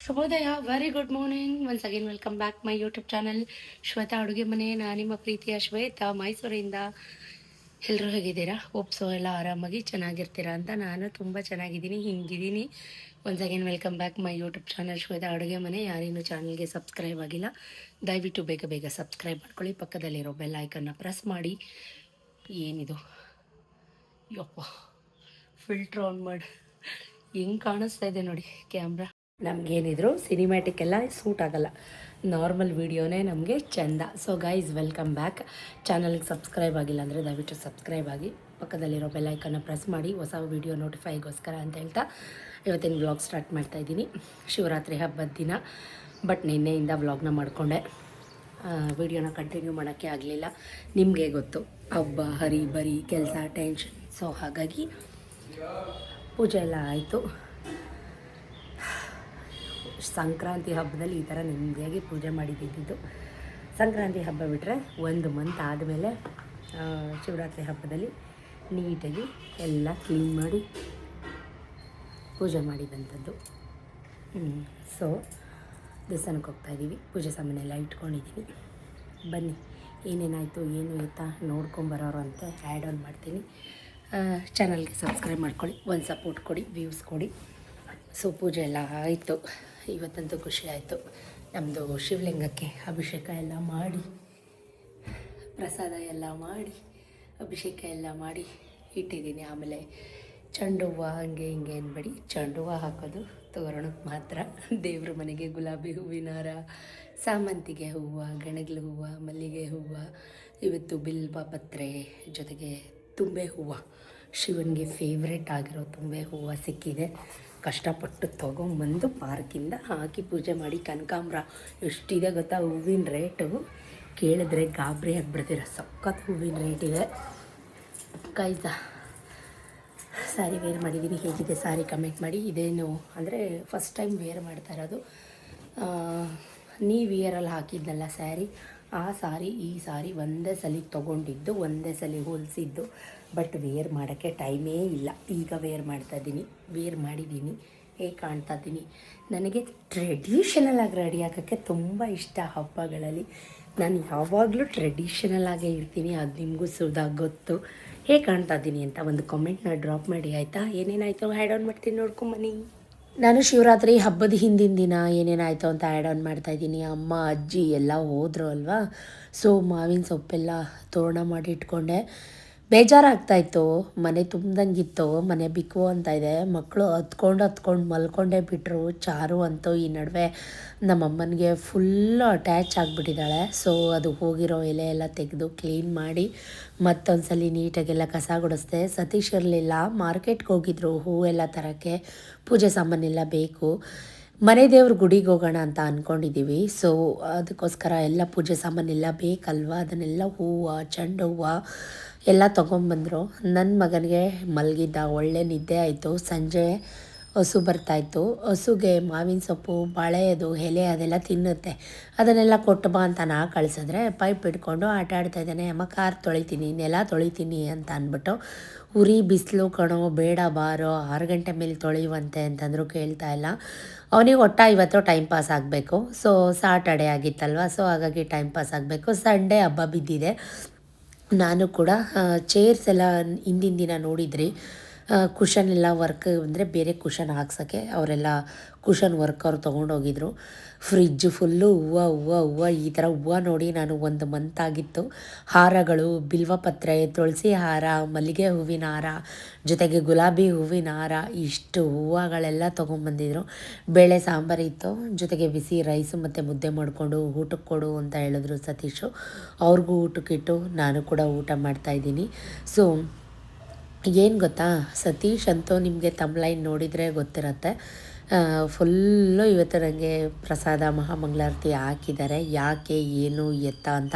ಶುಭೋದಯ, very good morning. Once again welcome back my YouTube channel Shweta ಅಡುಗೆ ಮನೆ. ನಾನು ನಿಮ್ಮ ಪ್ರೀತಿಯ ಶ್ವೇತಾ, ಮೈಸೂರಿಂದ. ಎಲ್ಲರೂ ಹೇಗಿದ್ದೀರಾ? ಒಪ್ಸೋ ಎಲ್ಲ ಆರಾಮಾಗಿ ಚೆನ್ನಾಗಿರ್ತೀರಾ ಅಂತ ನಾನು ತುಂಬ ಚೆನ್ನಾಗಿದ್ದೀನಿ, ಹಿಂಗಿದ್ದೀನಿ. Once again welcome back my YouTube channel Shweta ಅಡುಗೆ ಮನೆ. ಯಾರೇನು ಚಾನಲ್ಗೆ ಸಬ್ಸ್ಕ್ರೈಬ್ ಆಗಿಲ್ಲ, ದಯವಿಟ್ಟು ಬೇಗ ಬೇಗ ಸಬ್ಸ್ಕ್ರೈಬ್ ಮಾಡ್ಕೊಳ್ಳಿ. ಪಕ್ಕದಲ್ಲಿರೋ ಬೆಲ್ ಐಕನ್ನ ಪ್ರೆಸ್ ಮಾಡಿ. ಏನಿದು ಯಪ್ಪ, ಫಿಲ್ಟ್ರ್ ಆನ್ ಮಾಡಿ ಹೆಂಗೆ ಕಾಣಿಸ್ತಾ ಇದೆ ನೋಡಿ ಕ್ಯಾಮ್ರಾ. ನಮಗೇನಿದ್ರು ಸಿನಿಮ್ಯಾಟಿಕ್ ಎಲ್ಲ ಸೂಟ್ ಆಗಲ್ಲ, ನಾರ್ಮಲ್ ವೀಡಿಯೋನೇ ನಮಗೆ ಚೆಂದ. So guys, welcome back. ಚಾನಲ್ಗೆ ಸಬ್ಸ್ಕ್ರೈಬ್ ಆಗಿಲ್ಲ ಅಂದರೆ ದಯವಿಟ್ಟು ಸಬ್ಸ್ಕ್ರೈಬ್ ಆಗಿ, ಪಕ್ಕದಲ್ಲಿರೋ ಬೆಲ್ಲೈಕನ್ನು ಪ್ರೆಸ್ ಮಾಡಿ, ಹೊಸ ವೀಡಿಯೋ ನೋಟಿಫೈಗೋಸ್ಕರ ಅಂತ ಹೇಳ್ತಾ ಇವತ್ತಿನ ವ್ಲಾಗ್ ಸ್ಟಾರ್ಟ್ ಮಾಡ್ತಾಯಿದ್ದೀನಿ. ಶಿವರಾತ್ರಿ ಹಬ್ಬದ ದಿನ, ಬಟ್ ನಿನ್ನೆಯಿಂದ ವ್ಲಾಗ್ನ ಮಾಡಿಕೊಂಡೆ. ವೀಡಿಯೋನ ಕಂಟಿನ್ಯೂ ಮಾಡೋಕ್ಕೆ ಆಗಲಿಲ್ಲ. ನಿಮಗೆ ಗೊತ್ತು, ಹಬ್ಬ ಹರಿ ಬರಿ ಕೆಲಸ ಟೆನ್ಷನ್. ಸೊ ಹಾಗಾಗಿ ಪೂಜೆ ಎಲ್ಲ ಆಯಿತು. ಸಂಕ್ರಾಂತಿ ಹಬ್ಬದಲ್ಲಿ ಈ ಥರ ನೆಮ್ಮದಿಯಾಗಿ ಪೂಜೆ ಮಾಡಿದ್ದಿದ್ದು. ಸಂಕ್ರಾಂತಿ ಹಬ್ಬ ಬಿಟ್ಟರೆ 1 ಮಂತ್ ಆದಮೇಲೆ ಶಿವರಾತ್ರಿ ಹಬ್ಬದಲ್ಲಿ ನೀಟಾಗಿ ಎಲ್ಲ ಕ್ಲೀನ್ ಮಾಡಿ ಪೂಜೆ ಮಾಡಿದಂಥದ್ದು. ಸೊ ದೇವಸ್ಥಾನಕ್ಕೆ ಹೋಗ್ತಾಯಿದ್ದೀವಿ, ಪೂಜೆ ಸಾಮಾನೆಲ್ಲ ಇಟ್ಕೊಂಡಿದ್ದೀನಿ. ಬನ್ನಿ, ಏನೇನಾಯಿತು ಏನು ಎತ್ತಾ ನೋಡ್ಕೊಂಬರೋರು ಅಂತ ಆ್ಯಡ್ ಆನ್ ಮಾಡ್ತೀನಿ. ಚಾನಲ್ಗೆ ಸಬ್ಸ್ಕ್ರೈಬ್ ಮಾಡ್ಕೊಳ್ಳಿ, ಒಂದು ಸಪೋರ್ಟ್ ಕೊಡಿ, ವ್ಯೂಸ್ ಕೊಡಿ. ಸೊ ಪೂಜೆ ಎಲ್ಲ ಆಯಿತು. ಇವತ್ತಂತೂ ಖುಷಿ ಆಯಿತು. ನಮ್ಮದು ಶಿವಲಿಂಗಕ್ಕೆ ಅಭಿಷೇಕ ಎಲ್ಲ ಮಾಡಿ, ಪ್ರಸಾದ ಎಲ್ಲ ಮಾಡಿ, ಅಭಿಷೇಕ ಎಲ್ಲ ಮಾಡಿ ಇಟ್ಟಿದ್ದೀನಿ. ಆಮೇಲೆ ಚೆಂಡು ಹೂವು ಹಂಗೆ ಹಿಂಗೆ ಅನ್ಬೇಡಿ, ಚೆಂಡು ಹೂವು ಹಾಕೋದು ತೋರಣಕ್ಕೆ ಮಾತ್ರ. ದೇವ್ರ ಮನೆಗೆ ಗುಲಾಬಿ ಹೂವಿನ ಹಾರ, ಸಾಮಂತಿಗೆ ಹೂವು, ಗಣಗ್ಲ ಹೂವು, ಮಲ್ಲಿಗೆ ಹೂವು, ಇವತ್ತು ಬಿಲ್ವ ಪತ್ರೆ ಜೊತೆಗೆ ತುಂಬೆ ಹೂವು. ಶಿವನಿಗೆ ಫೇವ್ರೆಟ್ ಆಗಿರೋ ತುಂಬೆ ಹೂವು ಸಿಕ್ಕಿದೆ. ಕಷ್ಟಪಟ್ಟು ತೊಗೊಂಬಂದು ಪಾರ್ಕಿಂದ ಹಾಕಿ ಪೂಜೆ ಮಾಡಿ. ಕನಕಾಂಬ್ರ ಎಷ್ಟಿದೆ ಗೊತ್ತಾ ಹೂವಿನ ರೇಟು, ಕೇಳಿದ್ರೆ ಗಾಬರಿ ಆಗಿಬಿಡ್ತೀರ, ಸಖತ್ ಹೂವಿನ ರೇಟಿದೆ. ಕೈದ ಸ್ಯಾರಿ ವೇರ್ ಮಾಡಿದ್ದೀನಿ, ಹೇಗಿದೆ ಸ್ಯಾರಿ ಕಮೆಂಟ್ ಮಾಡಿ. ಇದೇನು ಅಂದರೆ ಫಸ್ಟ್ ಟೈಮ್ ವೇರ್ ಮಾಡ್ತಾ ಇರೋದು. ನೀವು ಇಯರಲ್ಲಿ ಹಾಕಿದ್ದಲ್ಲ ಸ್ಯಾರಿ, ಆ ಸಾರಿ ಈ ಸಾರಿ ಒಂದೇ ಸಲ ತೊಗೊಂಡಿದ್ದು, ಒಂದೇ ಸಲ ಹೊಲಿಸಿದ್ದು. ಬಟ್ ವೇರ್ ಮಾಡೋಕ್ಕೆ ಟೈಮೇ ಇಲ್ಲ. ಈಗ ವೇರ್ ಮಾಡ್ತಾಯಿದ್ದೀನಿ, ವೇರ್ ಮಾಡಿದ್ದೀನಿ, ಹೇಗೆ ಕಾಣ್ತಾ ಇದ್ದೀನಿ. ನನಗೆ ಟ್ರೆಡಿಷನಲ್ ಆಗಿ ರೆಡಿ ಆಗೋಕ್ಕೆ ತುಂಬ ಇಷ್ಟ. ಹಬ್ಬಗಳಲ್ಲಿ ನಾನು ಯಾವಾಗಲೂ ಟ್ರೆಡಿಷನಲ್ ಆಗೇ ಇರ್ತೀನಿ. ಅದು ನಿಮಗೂ ಸುಧಾ ಗೊತ್ತು. ಹೇಗೆ ಕಾಣ್ತಾ ಇದ್ದೀನಿ ಅಂತ ಒಂದು ಕಾಮೆಂಟ್ನ ಡ್ರಾಪ್ ಮಾಡಿ, ಆಯಿತಾ? ಏನೇನಾಯಿತು ಆ್ಯಡ್ ಆನ್ ಮಾಡ್ತೀನಿ, ನೋಡ್ಕೊಂಬನ್ನಿ. ನಾನು ಶಿವರಾತ್ರಿ ಹಬ್ಬದ ಹಿಂದಿನ ದಿನ ಏನೇನಾಯಿತು ಅಂತ ಆ್ಯಡ್ ಆನ್ ಮಾಡ್ತಾಯಿದ್ದೀನಿ. ಅಮ್ಮ ಅಜ್ಜಿ ಎಲ್ಲ ಹೋದರು ಅಲ್ವಾ. ಸೊ ಮಾವಿನ ಸೊಪ್ಪೆಲ್ಲ ತೋರಣ ಮಾಡಿ ಇಟ್ಕೊಂಡೆ. ಬೇಜಾರಾಗ್ತಾಯಿತ್ತು, ಮನೆ ತುಂಬ್ದಂಗಿತ್ತು, ಮನೆ ಬಿಕ್ಕು ಅಂತ ಇದೆ. ಮಕ್ಕಳು ಹತ್ಕೊಂಡು ಮಲ್ಕೊಂಡೇ ಬಿಟ್ಟರು. ಚಾರು ಅಂತೂ ಈ ನಡುವೆ ನಮ್ಮಮ್ಮನಿಗೆ ಫುಲ್ಲು ಅಟ್ಯಾಚ್ ಆಗಿಬಿಟ್ಟಿದ್ದಾಳೆ. ಸೊ ಅದು ಹೋಗಿರೋ ಎಲೆ ಎಲ್ಲ ತೆಗೆದು ಕ್ಲೀನ್ ಮಾಡಿ ಮತ್ತೊಂದು ಸಲ ನೀಟಾಗೆಲ್ಲ ಕಸ ಗುಡಿಸ್ದೆ. ಸತೀಶ್ ಇರಲಿಲ್ಲ, ಮಾರ್ಕೆಟ್ಗೆ ಹೋಗಿದ್ರು ಹೂವೆಲ್ಲ ತರೋಕ್ಕೆ, ಪೂಜೆ ಸಾಮಾನೆಲ್ಲ ಬೇಕು. ಮನೆ ದೇವ್ರ ಗುಡಿಗೆ ಹೋಗೋಣ ಅಂತ ಅಂದ್ಕೊಂಡಿದ್ದೀವಿ. ಸೊ ಅದಕ್ಕೋಸ್ಕರ ಎಲ್ಲ ಪೂಜೆ ಸಾಮಾನೆಲ್ಲ ಬೇಕಲ್ವ, ಅದನ್ನೆಲ್ಲ ಹೂವು, ಚೆಂಡು ಹೂವು ಎಲ್ಲ ತೊಗೊಂಬಂದರು. ನನ್ನ ಮಗನಿಗೆ ಮಲಗಿದ್ದ, ಒಳ್ಳೆ ನಿದ್ದೆ ಆಯಿತು. ಸಂಜೆ ಹಸು ಬರ್ತಾಯಿತ್ತು. ಹಸುಗೆ ಮಾವಿನ ಸೊಪ್ಪು, ಬಾಳೆದು ಎಲೆ ಅದೆಲ್ಲ ತಿನ್ನುತ್ತೆ. ಅದನ್ನೆಲ್ಲ ಕೊಟ್ಟು ಬಾ ಅಂತ ನಾ ಕಳಿಸಿದ್ರೆ ಪೈಪ್ ಹಿಡ್ಕೊಂಡು ಆಟ ಆಡ್ತಾಯಿದ್ದಾನೆ. ಅಮ್ಮ ಕಾರ್ ತೊಳಿತೀನಿ, ನೆಲ ತೊಳಿತೀನಿ ಅಂತ ಅಂದ್ಬಿಟ್ಟು, ಉರಿ ಬಿಸಿಲು ಕಣೋ, ಬೇಡ ಬಾರೋ, 6 ಗಂಟೆ ಮೇಲೆ ತೊಳೆಯುವಂತೆ ಅಂತಂದರೂ ಕೇಳ್ತಾ ಇಲ್ಲ. ಅವನಿಗೆ ಇವತ್ತು ಟೈಮ್ ಪಾಸ್ ಆಗಬೇಕು. ಸೊ ಸಾಟರ್ಡೆ ಆಗಿತ್ತಲ್ವ, ಸೊ ಹಾಗಾಗಿ ಟೈಮ್ ಪಾಸ್ ಆಗಬೇಕು. ಸಂಡೇ ಹಬ್ಬ ಬಿದ್ದಿದೆ. ನಾನು ಕೂಡ ಚೇರ್ಸ್ ಎಲ್ಲ ಹಿಂದಿನ ದಿನ ನೋಡಿದ್ರಿ, ಕುಷನ್ ಎಲ್ಲ ವರ್ಕ್ ಅಂದರೆ ಬೇರೆ ಕುಷನ್ ಹಾಕ್ಸೋಕ್ಕೆ ಅವರೆಲ್ಲ ಕುಷನ್ ವರ್ಕ್ ಅವ್ರು ತೊಗೊಂಡೋಗಿದ್ರು. ಫ್ರಿಜ್ಜು ಫುಲ್ಲು ಹೂವು ಈ ಥರ ಹೂವು ನೋಡಿ ನಾನು 1 ಮಂತ್ ಆಗಿತ್ತು. ಹಾರಗಳು, ಬಿಲ್ವಪತ್ರೆ, ತುಳಸಿ ಹಾರ, ಮಲ್ಲಿಗೆ ಹೂವಿನ ಹಾರ, ಜೊತೆಗೆ ಗುಲಾಬಿ ಹೂವಿನ ಹಾರ, ಇಷ್ಟು ಹೂವುಗಳೆಲ್ಲ ತೊಗೊಂಬಂದಿದ್ರು. ಬೇಳೆ ಸಾಂಬಾರಿತ್ತು, ಜೊತೆಗೆ ಬಿಸಿ ರೈಸು ಮತ್ತು ಮುದ್ದೆ ಮಾಡಿಕೊಂಡು ಊಟಕ್ಕೆ ಕೊಡು ಅಂತ ಹೇಳಿದ್ರು ಸತೀಶು. ಅವ್ರಿಗೂ ಊಟಕ್ಕಿಟ್ಟು ನಾನು ಕೂಡ ಊಟ ಮಾಡ್ತಾಯಿದ್ದೀನಿ. ಸೊ ಏನು ಗೊತ್ತಾ, ಸತೀಶ್ ಅಂತೂ ನಿಮಗೆ ತಮ್ಲೈನ್ ನೋಡಿದರೆ ಗೊತ್ತಿರತ್ತೆ, ಫುಲ್ಲು ಇವತ್ತು ನನಗೆ ಪ್ರಸಾದ ಮಹಾಮಂಗಳಾರತಿ ಹಾಕಿದ್ದಾರೆ. ಯಾಕೆ ಏನು ಎತ್ತ ಅಂತ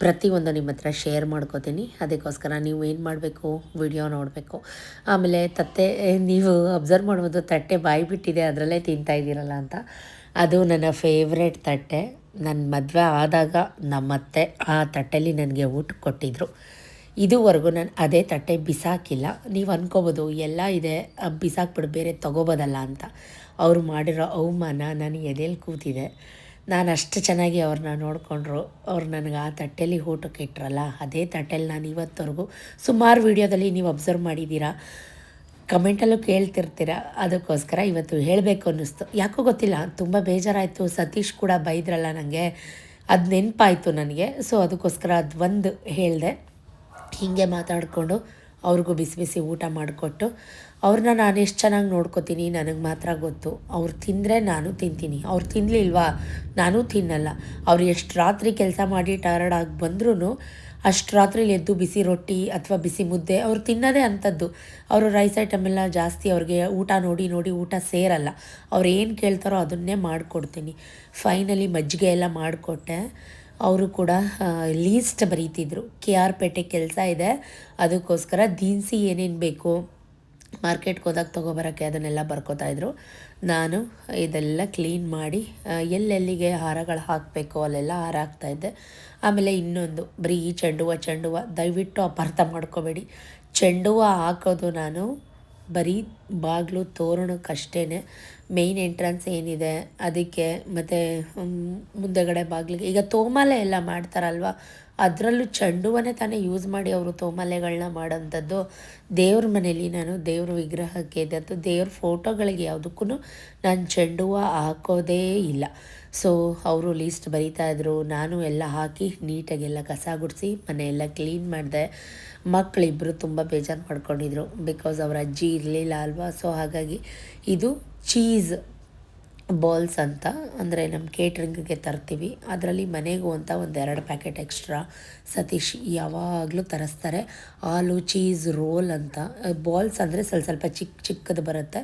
ಪ್ರತಿಯೊಂದು ನಿಮ್ಮ ಹತ್ರ ಶೇರ್ ಮಾಡ್ಕೋತೀನಿ. ಅದಕ್ಕೋಸ್ಕರ ನೀವು ಏನು ಮಾಡಬೇಕು, ವಿಡಿಯೋ ನೋಡಬೇಕು. ಆಮೇಲೆ ತಟ್ಟೆ ನೀವು ಅಬ್ಸರ್ವ್ ಮಾಡ್ಬೋದು, ತಟ್ಟೆ ಬಾಯಿ ಬಿಟ್ಟಿದೆ, ಅದರಲ್ಲೇ ತಿಂತಾಯಿದ್ದೀರಲ್ಲ ಅಂತ. ಅದು ನನ್ನ ಫೇವ್ರೆಟ್ ತಟ್ಟೆ. ನನ್ನ ಮದುವೆ ಆದಾಗ ನಮ್ಮತ್ತೆ ಆ ತಟ್ಟೆಲಿ ನನಗೆ ಊಟಕ್ಕೆ ಕೊಟ್ಟಿದ್ದರು. ಇದುವರೆಗೂ ನಾನು ಅದೇ ತಟ್ಟೆ ಬಿಸಾಕಿಲ್ಲ. ನೀವು ಅಂದ್ಕೋಬೋದು ಎಲ್ಲ ಇದೆ ಬಿಸಾಕ್ಬಿಡು ಬೇರೆ ತೊಗೋಬೋದಲ್ಲ ಅಂತ. ಅವರು ಮಾಡಿರೋ ಅವಮಾನ ನನಗೆ ಎದೆಯಲ್ಲಿ ಕೂತಿದೆ. ನಾನು ಅಷ್ಟು ಚೆನ್ನಾಗಿ ಅವ್ರನ್ನ ನೋಡಿಕೊಂಡ್ರು. ಅವ್ರು ನನಗೆ ಆ ತಟ್ಟೆಯಲ್ಲಿ ಊಟಕ್ಕೆ ಇಟ್ರಲ್ಲ, ಅದೇ ತಟ್ಟೆಯಲ್ಲಿ ನಾನು ಇವತ್ತವರೆಗೂ ಸುಮಾರು ವೀಡಿಯೋದಲ್ಲಿ ನೀವು ಅಬ್ಸರ್ವ್ ಮಾಡಿದ್ದೀರಾ, ಕಮೆಂಟಲ್ಲೂ ಕೇಳ್ತಿರ್ತೀರ. ಅದಕ್ಕೋಸ್ಕರ ಇವತ್ತು ಹೇಳಬೇಕು ಅನ್ನಿಸ್ತು. ಯಾಕೋ ಗೊತ್ತಿಲ್ಲ, ತುಂಬ ಬೇಜಾರಾಯಿತು. ಸತೀಶ್ ಕೂಡ ಬೈದ್ರಲ್ಲ ನನಗೆ, ಅದು ನೆನಪಾಯಿತು ನನಗೆ. ಸೊ ಅದಕ್ಕೋಸ್ಕರ ಅದು ಒಂದು ಹೇಳಿದೆ. ಹೀಗೆ ಮಾತಾಡಿಕೊಂಡು ಅವ್ರಿಗೂ ಬಿಸಿ ಬಿಸಿ ಊಟ ಮಾಡಿಕೊಟ್ಟು ಅವ್ರನ್ನ ನಾನು ಎಷ್ಟು ಚೆನ್ನಾಗಿ ನೋಡ್ಕೋತೀನಿ ನನಗೆ ಮಾತ್ರ ಗೊತ್ತು. ಅವ್ರು ತಿಂದರೆ ನಾನು ತಿಂತೀನಿ, ಅವ್ರು ತಿನ್ನಲಿಲ್ವಾ ನಾನು ತಿನ್ನಲ್ಲ. ಅವ್ರು ಎಷ್ಟು ರಾತ್ರಿ ಕೆಲಸ ಮಾಡಿ ಟಯರ್ಡ್ ಆಗಿ ಬಂದ್ರೂ ಅಷ್ಟು ರಾತ್ರಿಲಿ ಎದ್ದು ಬಿಸಿ ರೊಟ್ಟಿ ಅಥವಾ ಬಿಸಿ ಮುದ್ದೆ ಅವ್ರು ತಿನ್ನೋದೇ ಅಂಥದ್ದು. ಅವರು ರೈಸ್ ಐಟಮ್ ಎಲ್ಲ ಜಾಸ್ತಿ ಅವ್ರಿಗೆ ಊಟ ನೋಡಿ ನೋಡಿ ಊಟ ಸೇರಲ್ಲ. ಅವ್ರು ಏನು ಕೇಳ್ತಾರೋ ಅದನ್ನೇ ಮಾಡಿಕೊಡ್ತೀನಿ. ಫೈನಲಿ ಮಜ್ಜಿಗೆ ಎಲ್ಲ ಮಾಡಿಕೊಟ್ಟೆ. ಅವರು ಕೂಡ ಲೀಸ್ಟ್ ಬರೀತಿದ್ರು. KR ಪೇಟೆ ಕೆಲಸ ಇದೆ, ಅದಕ್ಕೋಸ್ಕರ ದಿನಸಿ ಏನೇನು ಬೇಕು ಮಾರ್ಕೆಟ್ಗೆ ಹೋದಾಗ ತೊಗೊಬರೋಕ್ಕೆ ಅದನ್ನೆಲ್ಲ ಬರ್ಕೋತಾಯಿದ್ರು. ನಾನು ಇದೆಲ್ಲ ಕ್ಲೀನ್ ಮಾಡಿ ಎಲ್ಲೆಲ್ಲಿಗೆ ಹಾರಗಳು ಹಾಕಬೇಕು ಅಲ್ಲೆಲ್ಲ ಹಾರ ಹಾಕ್ತಾಯಿದ್ದೆ. ಆಮೇಲೆ ಇನ್ನೊಂದು ಬರೀ ಈ ಚೆಂಡು ಹೂವು ದಯವಿಟ್ಟು ಅಪಾರ್ಥ ಮಾಡ್ಕೋಬೇಡಿ. ಚೆಂಡು ಹೂವು ಹಾಕೋದು ನಾನು ಬರೀ ಬಾಗಿಲು ತೋರಣಕ್ಕಷ್ಟೇ. ಮೇಯ್ನ್ ಎಂಟ್ರೆನ್ಸ್ ಏನಿದೆ ಅದಕ್ಕೆ, ಮತ್ತು ಮುಂದೆಗಡೆ ಬಾಗಿಲಿಗೆ ಈಗ ತೋಮಾಲೆ ಎಲ್ಲ ಮಾಡ್ತಾರಲ್ವ, ಅದರಲ್ಲೂ ಚೆಂಡು ಹೂವನ್ನೇ ತಾನೇ ಯೂಸ್ ಮಾಡಿ ಅವರು ತೋಮಾಲೆಗಳನ್ನ ಮಾಡೋಂಥದ್ದು. ದೇವ್ರ ಮನೇಲಿ ನಾನು ದೇವ್ರ ವಿಗ್ರಹಕ್ಕೆ ಇದ್ದದ್ದು, ದೇವ್ರ ಫೋಟೋಗಳಿಗೆ ಯಾವುದಕ್ಕೂ ನಾನು ಚೆಂಡು ಹೂವು ಹಾಕೋದೇ ಇಲ್ಲ. ಸೊ ಅವರು ಲೀಸ್ಟ್ ಬರೀತಾಯಿದ್ರು. ನಾನು ಎಲ್ಲ ಹಾಕಿ ನೀಟಾಗೆಲ್ಲ ಕಸ ಗುಡಿಸಿ ಮನೆಯೆಲ್ಲ ಕ್ಲೀನ್ ಮಾಡಿದೆ. ಮಕ್ಕಳಿಬ್ಬರು ತುಂಬ ಬೇಜಾರು ಮಾಡ್ಕೊಂಡಿದ್ರು, ಬಿಕಾಸ್ ಅವ್ರ ಅಜ್ಜಿ ಇರಲಿಲ್ಲ ಅಲ್ವಾ. ಸೊ ಹಾಗಾಗಿ ಇದು ಚೀಸ್ ಬಾಲ್ಸ್ ಅಂತ, ಅಂದರೆ ನಮ್ಮ ಕೇಟ್ರಿಂಗಿಗೆ ತರ್ತೀವಿ, ಅದರಲ್ಲಿ ಮನೆಗೂ ಅಂತ ಒಂದು 2 ಪ್ಯಾಕೆಟ್ ಎಕ್ಸ್ಟ್ರಾ ಸತೀಶ್ ಯಾವಾಗಲೂ ತರಿಸ್ತಾರೆ. ಆಲೂ ಚೀಸ್ ರೋಲ್ ಅಂತ. ಬಾಲ್ಸ್ ಅಂದರೆ ಸ್ವಲ್ಪ ಚಿಕ್ಕದು ಬರುತ್ತೆ.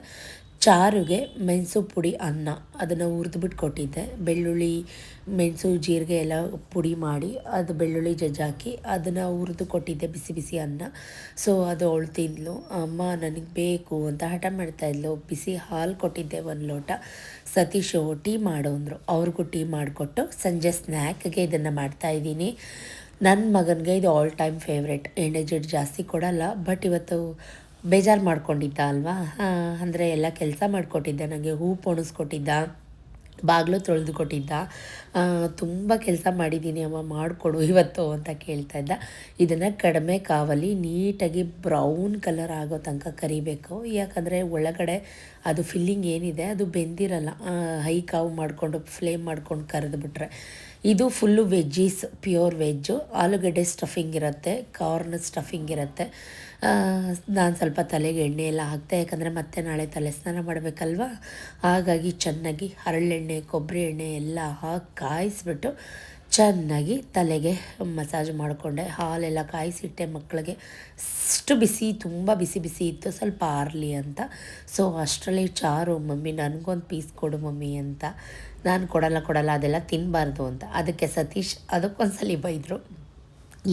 ಚಾರುಗೆ ಮೆಣಸು ಪುಡಿ ಅನ್ನ ಅದನ್ನು ಹುರಿದ್ಬಿಟ್ಟು ಕೊಟ್ಟಿದ್ದೆ. ಬೆಳ್ಳುಳ್ಳಿ ಮೆಣಸು ಜೀರಿಗೆ ಎಲ್ಲ ಪುಡಿ ಮಾಡಿ ಅದು ಬೆಳ್ಳುಳ್ಳಿ ಜಜ್ಜಾಕಿ ಅದನ್ನು ಹುರಿದು ಕೊಟ್ಟಿದ್ದೆ, ಬಿಸಿ ಬಿಸಿ ಅನ್ನ. ಸೊ ಅದು ಅವಳು ತಿಂದಳು. ಅಮ್ಮ ನನಗೆ ಬೇಕು ಅಂತ ಹಠ ಮಾಡ್ತಾಯಿದ್ಲು. ಬಿಸಿ ಹಾಲು ಕೊಟ್ಟಿದ್ದೆ 1 ಲೋಟ. ಸತೀಶು ಟೀ ಮಾಡು ಅಂದರು, ಅವ್ರಿಗೂ ಟೀ ಮಾಡಿಕೊಟ್ಟು ಸಂಜೆ ಸ್ನ್ಯಾಕ್ಗೆ ಇದನ್ನು ಮಾಡ್ತಾಯಿದ್ದೀನಿ. ನನ್ನ ಮಗನಿಗೆ ಇದು ಆಲ್ ಟೈಮ್ ಫೇವ್ರೆಟ್. ಎಣ್ಣೆ ಜಿಡ್ಡು ಜಾಸ್ತಿ ಕೊಡಲ್ಲ, ಬಟ್ ಇವತ್ತು ಬೇಜಾರು ಮಾಡ್ಕೊಂಡಿದ್ದ ಅಲ್ವಾ. ಅಂದರೆ ಎಲ್ಲ ಕೆಲಸ ಮಾಡಿಕೊಟ್ಟಿದ್ದೆ, ನನಗೆ ಹೂ ಪೊಣಿಸ್ಕೊಟ್ಟಿದ್ದ, ಬಾಗಿಲು ತೊಳೆದು ಕೊಟ್ಟಿದ್ದ. ತುಂಬ ಕೆಲಸ ಮಾಡಿದ್ದೀನಿ ಅಮ್ಮ, ಮಾಡಿಕೊಡು ಇವತ್ತು ಅಂತ ಕೇಳ್ತಾ ಇದ್ದ. ಇದನ್ನು ಕಡಿಮೆ ಕಾವಲಿ ನೀಟಾಗಿ ಬ್ರೌನ್ ಕಲರ್ ಆಗೋ ತನಕ ಕರಿಬೇಕು. ಯಾಕಂದರೆ ಒಳಗಡೆ ಅದು ಫಿಲ್ಲಿಂಗ್ ಏನಿದೆ ಅದು ಬೆಂದಿರಲ್ಲ. ಹೈ ಕಾವು ಮಾಡಿಕೊಂಡು ಫ್ಲೇಮ್ ಮಾಡ್ಕೊಂಡು ಕರೆದುಬಿಟ್ರೆ. ಇದು ಫುಲ್ಲು ವೆಜ್ಜೀಸ್, ಪ್ಯೂರ್ ವೆಜ್ಜು. ಆಲೂಗಡ್ಡೆ ಸ್ಟಫಿಂಗ್ ಇರುತ್ತೆ, ಕಾರ್ನ್ ಸ್ಟಫಿಂಗ್ ಇರುತ್ತೆ. ನಾನು ಸ್ವಲ್ಪ ತಲೆಗೆ ಎಣ್ಣೆ ಎಲ್ಲ ಹಾಕ್ತೆ, ಯಾಕಂದರೆ ಮತ್ತೆ ನಾಳೆ ತಲೆ ಸ್ನಾನ ಮಾಡಬೇಕಲ್ವ. ಹಾಗಾಗಿ ಚೆನ್ನಾಗಿ ಹರಳೆಣ್ಣೆ ಕೊಬ್ಬರಿ ಎಣ್ಣೆ ಎಲ್ಲ ಹಾಕಿ ಕಾಯಿಸ್ಬಿಟ್ಟು ಚೆನ್ನಾಗಿ ತಲೆಗೆ ಮಸಾಜ್ ಮಾಡಿಕೊಂಡೆ. ಹಾಲೆಲ್ಲ ಕಾಯಿಸಿಟ್ಟೆ ಮಕ್ಕಳಿಗೆ. ಅಷ್ಟು ಬಿಸಿ, ತುಂಬ ಬಿಸಿ ಬಿಸಿ ಇತ್ತು, ಸ್ವಲ್ಪ ಆರಲಿ ಅಂತ. ಸೊ ಅಷ್ಟರಲ್ಲಿ ಚಾರು, ಮಮ್ಮಿ ನನಗೊಂದು ಪೀಸ್ ಕೊಡು ಮಮ್ಮಿ ಅಂತ. ನಾನು ಕೊಡಲ್ಲ ಅದೆಲ್ಲ ತಿನ್ನಬಾರ್ದು ಅಂತ. ಅದಕ್ಕೆ ಸತೀಶ್ ಅದಕ್ಕೊಂದ್ಸಲಿ ಬೈದರು.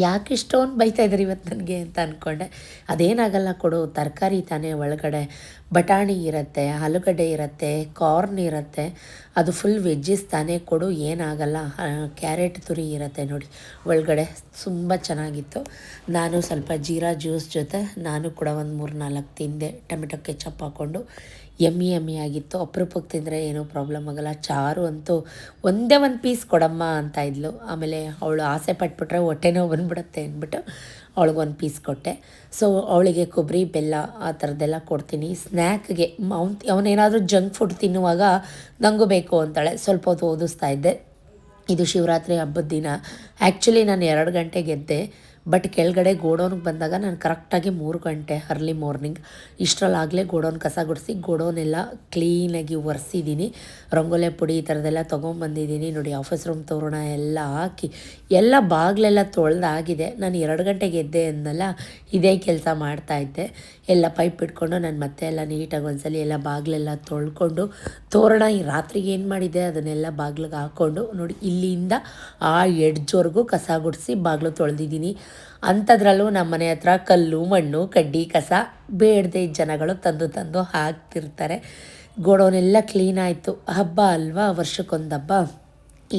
ಯಾಕೆ ಇಷ್ಟೊಂದು ಬೈತಾಯಿದ್ರು ಇವತ್ತು ನನಗೆ ಅಂತ ಅಂದ್ಕೊಂಡೆ. ಅದೇನಾಗಲ್ಲ ಕೊಡು, ತರಕಾರಿ ತಾನೇ ಒಳಗಡೆ, ಬಟಾಣಿ ಇರುತ್ತೆ, ಆಲೂಗಡ್ಡೆ ಇರುತ್ತೆ, ಕಾರ್ನ್ ಇರುತ್ತೆ, ಅದು ಫುಲ್ ವೆಜ್ಜಸ್ ತಾನೇ, ಕೊಡು ಏನಾಗಲ್ಲ. ಕ್ಯಾರೆಟ್ ತುರಿ ಇರುತ್ತೆ ನೋಡಿ ಒಳಗಡೆ, ತುಂಬ ಚೆನ್ನಾಗಿತ್ತು. ನಾನು ಸ್ವಲ್ಪ ಜೀರಾ ಜ್ಯೂಸ್ ಜೊತೆ ನಾನು ಕೂಡ ಒಂದು 3-4 ತಿಂದೆ, ಟೊಮೆಟೊ ಕೆಚಪ್ ಹಾಕ್ಕೊಂಡು. ಯಮ್ಮಿ ಆಗಿತ್ತು. ಅಪರೂಪಕ್ಕೆ ತಿಂದರೆ ಏನೂ ಪ್ರಾಬ್ಲಮ್ ಆಗೋಲ್ಲ. ಚಾರು ಅಂತೂ ಒಂದೇ ಒಂದು ಪೀಸ್ ಕೊಡಮ್ಮ ಅಂತ ಇದ್ಲು. ಆಮೇಲೆ ಅವಳು ಆಸೆ ಪಟ್ಬಿಟ್ರೆ ಹೊಟ್ಟೆ ನೋವು ಬಂದುಬಿಡುತ್ತೆ ಅಂದ್ಬಿಟ್ಟು ಅವಳಿಗೊಂದು ಪೀಸ್ ಕೊಟ್ಟೆ. ಸೊ ಅವಳಿಗೆ ಕೊಬ್ಬರಿ ಬೆಲ್ಲ ಆ ಥರದ್ದೆಲ್ಲ ಕೊಡ್ತೀನಿ. ಸ್ನ್ಯಾಕ್ಗೆ ಅವನೇನಾದರೂ ಜಂಕ್ ಫುಡ್ ತಿನ್ನುವಾಗ ನನಗೂ ಬೇಕು ಅಂತಾಳೆ. ಸ್ವಲ್ಪ ಹೊತ್ತು ಓದಿಸ್ತಾ ಇದ್ದೆ. ಇದು ಶಿವರಾತ್ರಿ ಹಬ್ಬದ ದಿನ. ಆ್ಯಕ್ಚುಲಿ ನಾನು 2 ಗಂಟೆಗೆ ಎದ್ದೆ, ಬಟ್ ಕೆಳಗಡೆ ಗೋಡೌನ್ಗೆ ಬಂದಾಗ ನಾನು ಕರೆಕ್ಟಾಗಿ 3 ಗಂಟೆ ಅರ್ಲಿ ಮಾರ್ನಿಂಗ್. ಇಷ್ಟರಲ್ಲಾಗಲೇ ಗೋಡೌನ್ ಕಸ ಗುಡಿಸಿ ಗೋಡೌನೆಲ್ಲ ಕ್ಲೀನಾಗಿ ಒರೆಸಿದ್ದೀನಿ. ರಂಗೋಲೆ ಪುಡಿ ಈ ಥರದ್ದೆಲ್ಲ ತೊಗೊಂಬಂದಿದ್ದೀನಿ ನೋಡಿ. ಆಫೀಸ್ ರೂಮ್ ತೋರಣ ಎಲ್ಲ ಹಾಕಿ ಎಲ್ಲ ಬಾಗಿಲೆಲ್ಲ ತೊಳೆದಾಗಿದೆ. ನಾನು 2 ಗಂಟೆಗೆ ಎದ್ದೆ ಅಂದಲ್ಲ, ಇದೇ ಕೆಲಸ ಮಾಡ್ತಾಯಿದ್ದೆ. ಎಲ್ಲ ಪೈಪ್ ಇಟ್ಕೊಂಡು ನಾನು ಮತ್ತೆ ಎಲ್ಲ ನೀಟಾಗಿ ಒಂದ್ಸಲಿ ಎಲ್ಲ ಬಾಗಿಲೆಲ್ಲ ತೊಳ್ಕೊಂಡು, ತೋರಣ ಈ ರಾತ್ರಿಗೆ ಏನು ಮಾಡಿದ್ದೆ ಅದನ್ನೆಲ್ಲ ಬಾಗಿಲಿಗೆ ಹಾಕ್ಕೊಂಡು ನೋಡಿ, ಇಲ್ಲಿಂದ ಆ ಎಡ್ಜ್ವರೆಗೂ ಕಸ ಗುಡಿಸಿ ಬಾಗಿಲು ತೊಳೆದಿದ್ದೀನಿ. ಅಂಥದ್ರಲ್ಲೂ ನಮ್ಮ ಮನೆ ಹತ್ರ ಕಲ್ಲು ಮಣ್ಣು ಕಡ್ಡಿ ಕಸ ಬೇಡದೆ ಜನಗಳು ತಂದು ಹಾಕ್ತಿರ್ತಾರೆ. ಗೋಡೌನೆಲ್ಲ ಕ್ಲೀನ್ ಆಯಿತು. ಹಬ್ಬ ಅಲ್ವಾ, ವರ್ಷಕ್ಕೊಂದು ಹಬ್ಬ,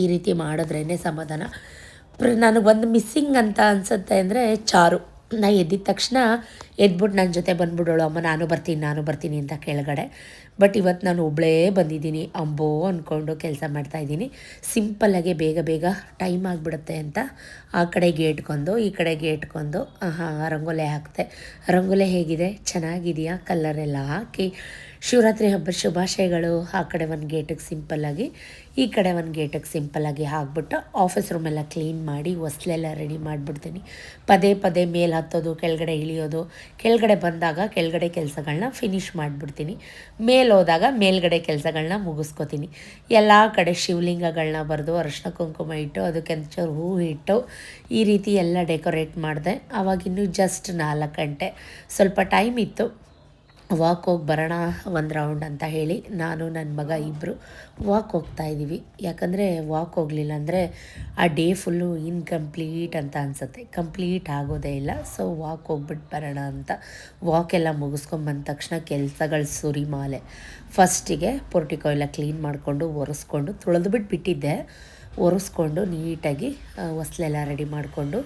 ಈ ರೀತಿ ಮಾಡಿದ್ರೇ ಸಮಾಧಾನ. ನನಗೊಂದು ಮಿಸ್ಸಿಂಗ್ ಅಂತ ಅನಿಸುತ್ತೆ ಅಂದರೆ ಚಾರು. ನಾ ಎದ್ದಿದ ತಕ್ಷಣ ಎದ್ಬಿಟ್ಟು ನನ್ನ ಜೊತೆ ಬಂದ್ಬಿಡೋಳು, ಅಮ್ಮ ನಾನು ಬರ್ತೀನಿ ಅಂತ ಕೆಳಗಡೆ. ಬಟ್ ಇವತ್ತು ನಾನು ಒಬ್ಬಳೇ ಬಂದಿದ್ದೀನಿ ಅಂಬೋ ಅಂದ್ಕೊಂಡು ಕೆಲಸ ಮಾಡ್ತಾಯಿದ್ದೀನಿ. ಸಿಂಪಲ್ಲಾಗಿ ಬೇಗ ಬೇಗ ಟೈಮ್ ಆಗಿಬಿಡುತ್ತೆ ಅಂತ ಆ ಕಡೆ ಗೇಟ್ಗೊಂದು ಈ ಕಡೆ ಗೇಟ್ಗೊಂದು ರಂಗೋಲೆ ಹಾಕ್ತೆ. ರಂಗೋಲೆ ಹೇಗಿದೆ, ಚೆನ್ನಾಗಿದೆಯಾ, ಕಲ್ಲರೆಲ್ಲ ಹಾಕಿ ಶಿವರಾತ್ರಿ ಹಬ್ಬದ ಶುಭಾಶಯಗಳು. ಆ ಕಡೆ ಒಂದು ಗೇಟಿಗೆ ಸಿಂಪಲ್ಲಾಗಿ, ಈ ಕಡೆ ಒಂದು ಗೇಟಿಗೆ ಸಿಂಪಲ್ಲಾಗಿ ಹಾಕ್ಬಿಟ್ಟು ಆಫೀಸ್ ರೂಮೆಲ್ಲ ಕ್ಲೀನ್ ಮಾಡಿ ಹೊಸ್ಲೆಲ್ಲ ರೆಡಿ ಮಾಡಿಬಿಡ್ತೀನಿ. ಪದೇ ಪದೇ ಮೇಲೆ ಹತ್ತೋದು ಕೆಳಗಡೆ ಇಳಿಯೋದು, ಕೆಳಗಡೆ ಬಂದಾಗ ಕೆಳಗಡೆ ಕೆಲಸಗಳನ್ನ ಫಿನಿಷ್ ಮಾಡಿಬಿಡ್ತೀನಿ, ಮೇಲೆ ಹೋದಾಗ ಮೇಲ್ಗಡೆ ಕೆಲಸಗಳನ್ನ ಮುಗಿಸ್ಕೋತೀನಿ. ಎಲ್ಲ ಕಡೆ ಶಿವಲಿಂಗಗಳನ್ನ ಬರೆದು ಅರಶಿನ ಕುಂಕುಮ ಇಟ್ಟು ಅದಕ್ಕೆ ಒಂಚೂರು ಹೂ ಇಟ್ಟು ಈ ರೀತಿ ಎಲ್ಲ ಡೆಕೋರೇಟ್ ಮಾಡಿದೆ. ಆವಾಗಿನ್ನೂ ಜಸ್ಟ್ 4 ಗಂಟೆ, ಸ್ವಲ್ಪ ಟೈಮ್ ಇತ್ತು. ವಾಕ್ ಹೋಗಿ ಬರೋಣ ಒಂದು ರೌಂಡ್ ಅಂತ ಹೇಳಿ ನಾನು ನನ್ನ ಮಗ ಇಬ್ಬರು ವಾಕ್ ಹೋಗ್ತಾಯಿದ್ದೀವಿ. ಯಾಕಂದರೆ ವಾಕ್ ಹೋಗಲಿಲ್ಲ ಅಂದರೆ ಆ ಡೇ ಫುಲ್ಲು ಇನ್ಕಂಪ್ಲೀಟ್ ಅಂತ ಅನಿಸುತ್ತೆ, ಕಂಪ್ಲೀಟ್ ಆಗೋದೇ ಇಲ್ಲ. ಸೊ ವಾಕ್ ಹೋಗ್ಬಿಟ್ಟು ಬರೋಣ ಅಂತ ವಾಕೆಲ್ಲ ಮುಗಿಸ್ಕೊಂಬಂದ ತಕ್ಷಣ ಕೆಲಸಗಳು ಸುರಿಮಾಲೆ. ಫಸ್ಟಿಗೆ ಪೋರ್ಟಿಕೋ ಎಲ್ಲ ಕ್ಲೀನ್ ಮಾಡಿಕೊಂಡು ಒರೆಸ್ಕೊಂಡು ತೊಳೆದು ಬಿಟ್ಟಿದ್ದೆ. ಒರೆಸ್ಕೊಂಡು ನೀಟಾಗಿ ಹೊಸ್ಲೆಲ್ಲ ರೆಡಿ ಮಾಡಿಕೊಂಡು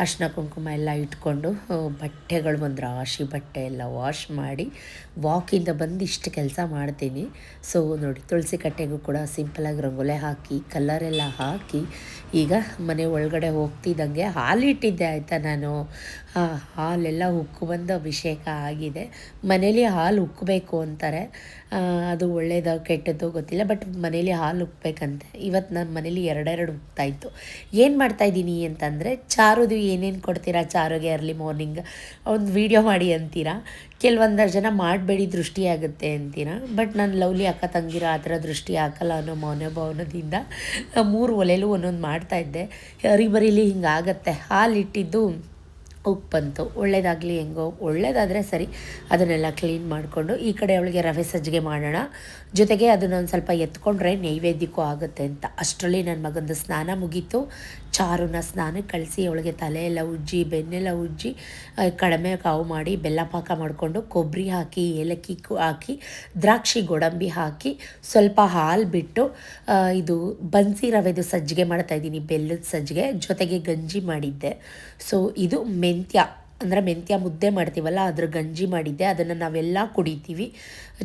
ಅರಿಶಿನ ಕುಂಕುಮ ಎಲ್ಲ ಇಟ್ಕೊಂಡು ಬಟ್ಟೆಗಳು ಒಂದು ರಾಶಿ ಬಟ್ಟೆ ಎಲ್ಲ ವಾಶ್ ಮಾಡಿ ವಾಕಿಂದ ಬಂದು ಇಷ್ಟು ಕೆಲಸ ಮಾಡ್ತೀನಿ. ಸೊ ನೋಡಿ, ತುಳಸಿ ಕಟ್ಟೆಗೂ ಕೂಡ ಸಿಂಪಲಾಗಿ ರಂಗೋಲೆ ಹಾಕಿ ಕಲ್ಲರೆಲ್ಲ ಹಾಕಿ ಈಗ ಮನೆ ಒಳಗಡೆ ಹೋಗ್ತಿದ್ದಂಗೆ ಹಾಲಿಟ್ಟಿದ್ದೆ ಆಯಿತಾ. ನಾನು ಹಾಲೆಲ್ಲ ಉಕ್ಕು ಬಂದು ಅಭಿಷೇಕ ಆಗಿದೆ. ಮನೇಲಿ ಹಾಲು ಉಕ್ಕಬೇಕು ಅಂತಾರೆ, ಅದು ಒಳ್ಳೇದು ಕೆಟ್ಟದ್ದು ಗೊತ್ತಿಲ್ಲ, ಬಟ್ ಮನೇಲಿ ಹಾಲು ಉಕ್ಕಬೇಕಂತೆ. ಇವತ್ತು ನಾನು ಮನೇಲಿ ಎರಡೆರಡು ಉಕ್ತಾಯಿತ್ತು. ಏನು ಮಾಡ್ತಾಯಿದ್ದೀನಿ ಅಂತಂದರೆ, ಚಾರುದು ಏನೇನು ಕೊಡ್ತೀರಾ ಚಾರುಗೆ ಅರ್ಲಿ ಮಾರ್ನಿಂಗ್ ಒಂದು ವೀಡಿಯೋ ಮಾಡಿ ಅಂತೀರಾ. ಕೆಲವೊಂದಷ್ಟು ಜನ ಮಾಡಬೇಡಿ ದೃಷ್ಟಿ ಆಗುತ್ತೆ ಅಂತೀರಾ, ಬಟ್ ನಾನು ಲವ್ಲಿ ಅಕ್ಕ ತಂಗಿರ ಆ ಥರ ದೃಷ್ಟಿ ಹಾಕಲ್ಲ ಅನ್ನೋ ಮೌನಭಾವನದಿಂದ 3 ಒಲೆಯಲ್ಲೂ ಒಂದೊಂದು ಮಾಡ್ತಾಯಿದ್ದೆ. ಹರಿಬರಿಲಿ ಹಿಂಗಾಗತ್ತೆ. ಹಾಲಿಟ್ಟಿದ್ದು ಉಪ್ಪು ಬಂತು, ಒಳ್ಳೇದಾಗಲಿ ಹೆಂಗೋ, ಒಳ್ಳೇದಾದರೆ ಸರಿ. ಅದನ್ನೆಲ್ಲ ಕ್ಲೀನ್ ಮಾಡಿಕೊಂಡು ಈ ಕಡೆ ಅವಳಿಗೆ ರವೆ ಸಜ್ಜಿಗೆ ಮಾಡೋಣ, ಜೊತೆಗೆ ಅದನ್ನೊಂದು ಸ್ವಲ್ಪ ಎತ್ಕೊಂಡ್ರೆ ನೈವೇದ್ಯಕ್ಕೂ ಆಗುತ್ತೆ ಅಂತ. ಅಷ್ಟರಲ್ಲಿ ನನ್ನ ಮಗಂದು ಸ್ನಾನ ಮುಗೀತು. ಚಾರುನ ಸ್ನಾನಕ್ಕೆ ಕಳಿಸಿ ಅವಳಿಗೆ ತಲೆ ಎಲ್ಲ ಉಜ್ಜಿ ಬೆನ್ನೆಲ್ಲ ಉಜ್ಜಿ ಕಡಿಮೆ ಕಾವು ಮಾಡಿ ಬೆಲ್ಲ ಪಾಕ ಮಾಡಿಕೊಂಡು ಕೊಬ್ಬರಿ ಹಾಕಿ ಏಲಕ್ಕಿ ಹಾಕಿ ದ್ರಾಕ್ಷಿ ಗೋಡಂಬಿ ಹಾಕಿ ಸ್ವಲ್ಪ ಹಾಲು ಬಿಟ್ಟು ಇದು ಬನ್ಸಿ ರವೆದು ಸಜ್ಜಿಗೆ ಮಾಡ್ತಾಯಿದ್ದೀನಿ, ಬೆಲ್ಲದ ಸಜ್ಜಿಗೆ. ಜೊತೆಗೆ ಗಂಜಿ ಮಾಡಿದ್ದೆ. ಸೊ ಇದು ಅಂದರೆ ಮೆಂತ್ಯ ಮುದ್ದೆ ಮಾಡ್ತೀವಲ್ಲ ಅದ್ರ ಗಂಜಿ ಮಾಡಿದ್ದೆ. ಅದನ್ನು ನಾವೆಲ್ಲ ಕುಡಿತೀವಿ.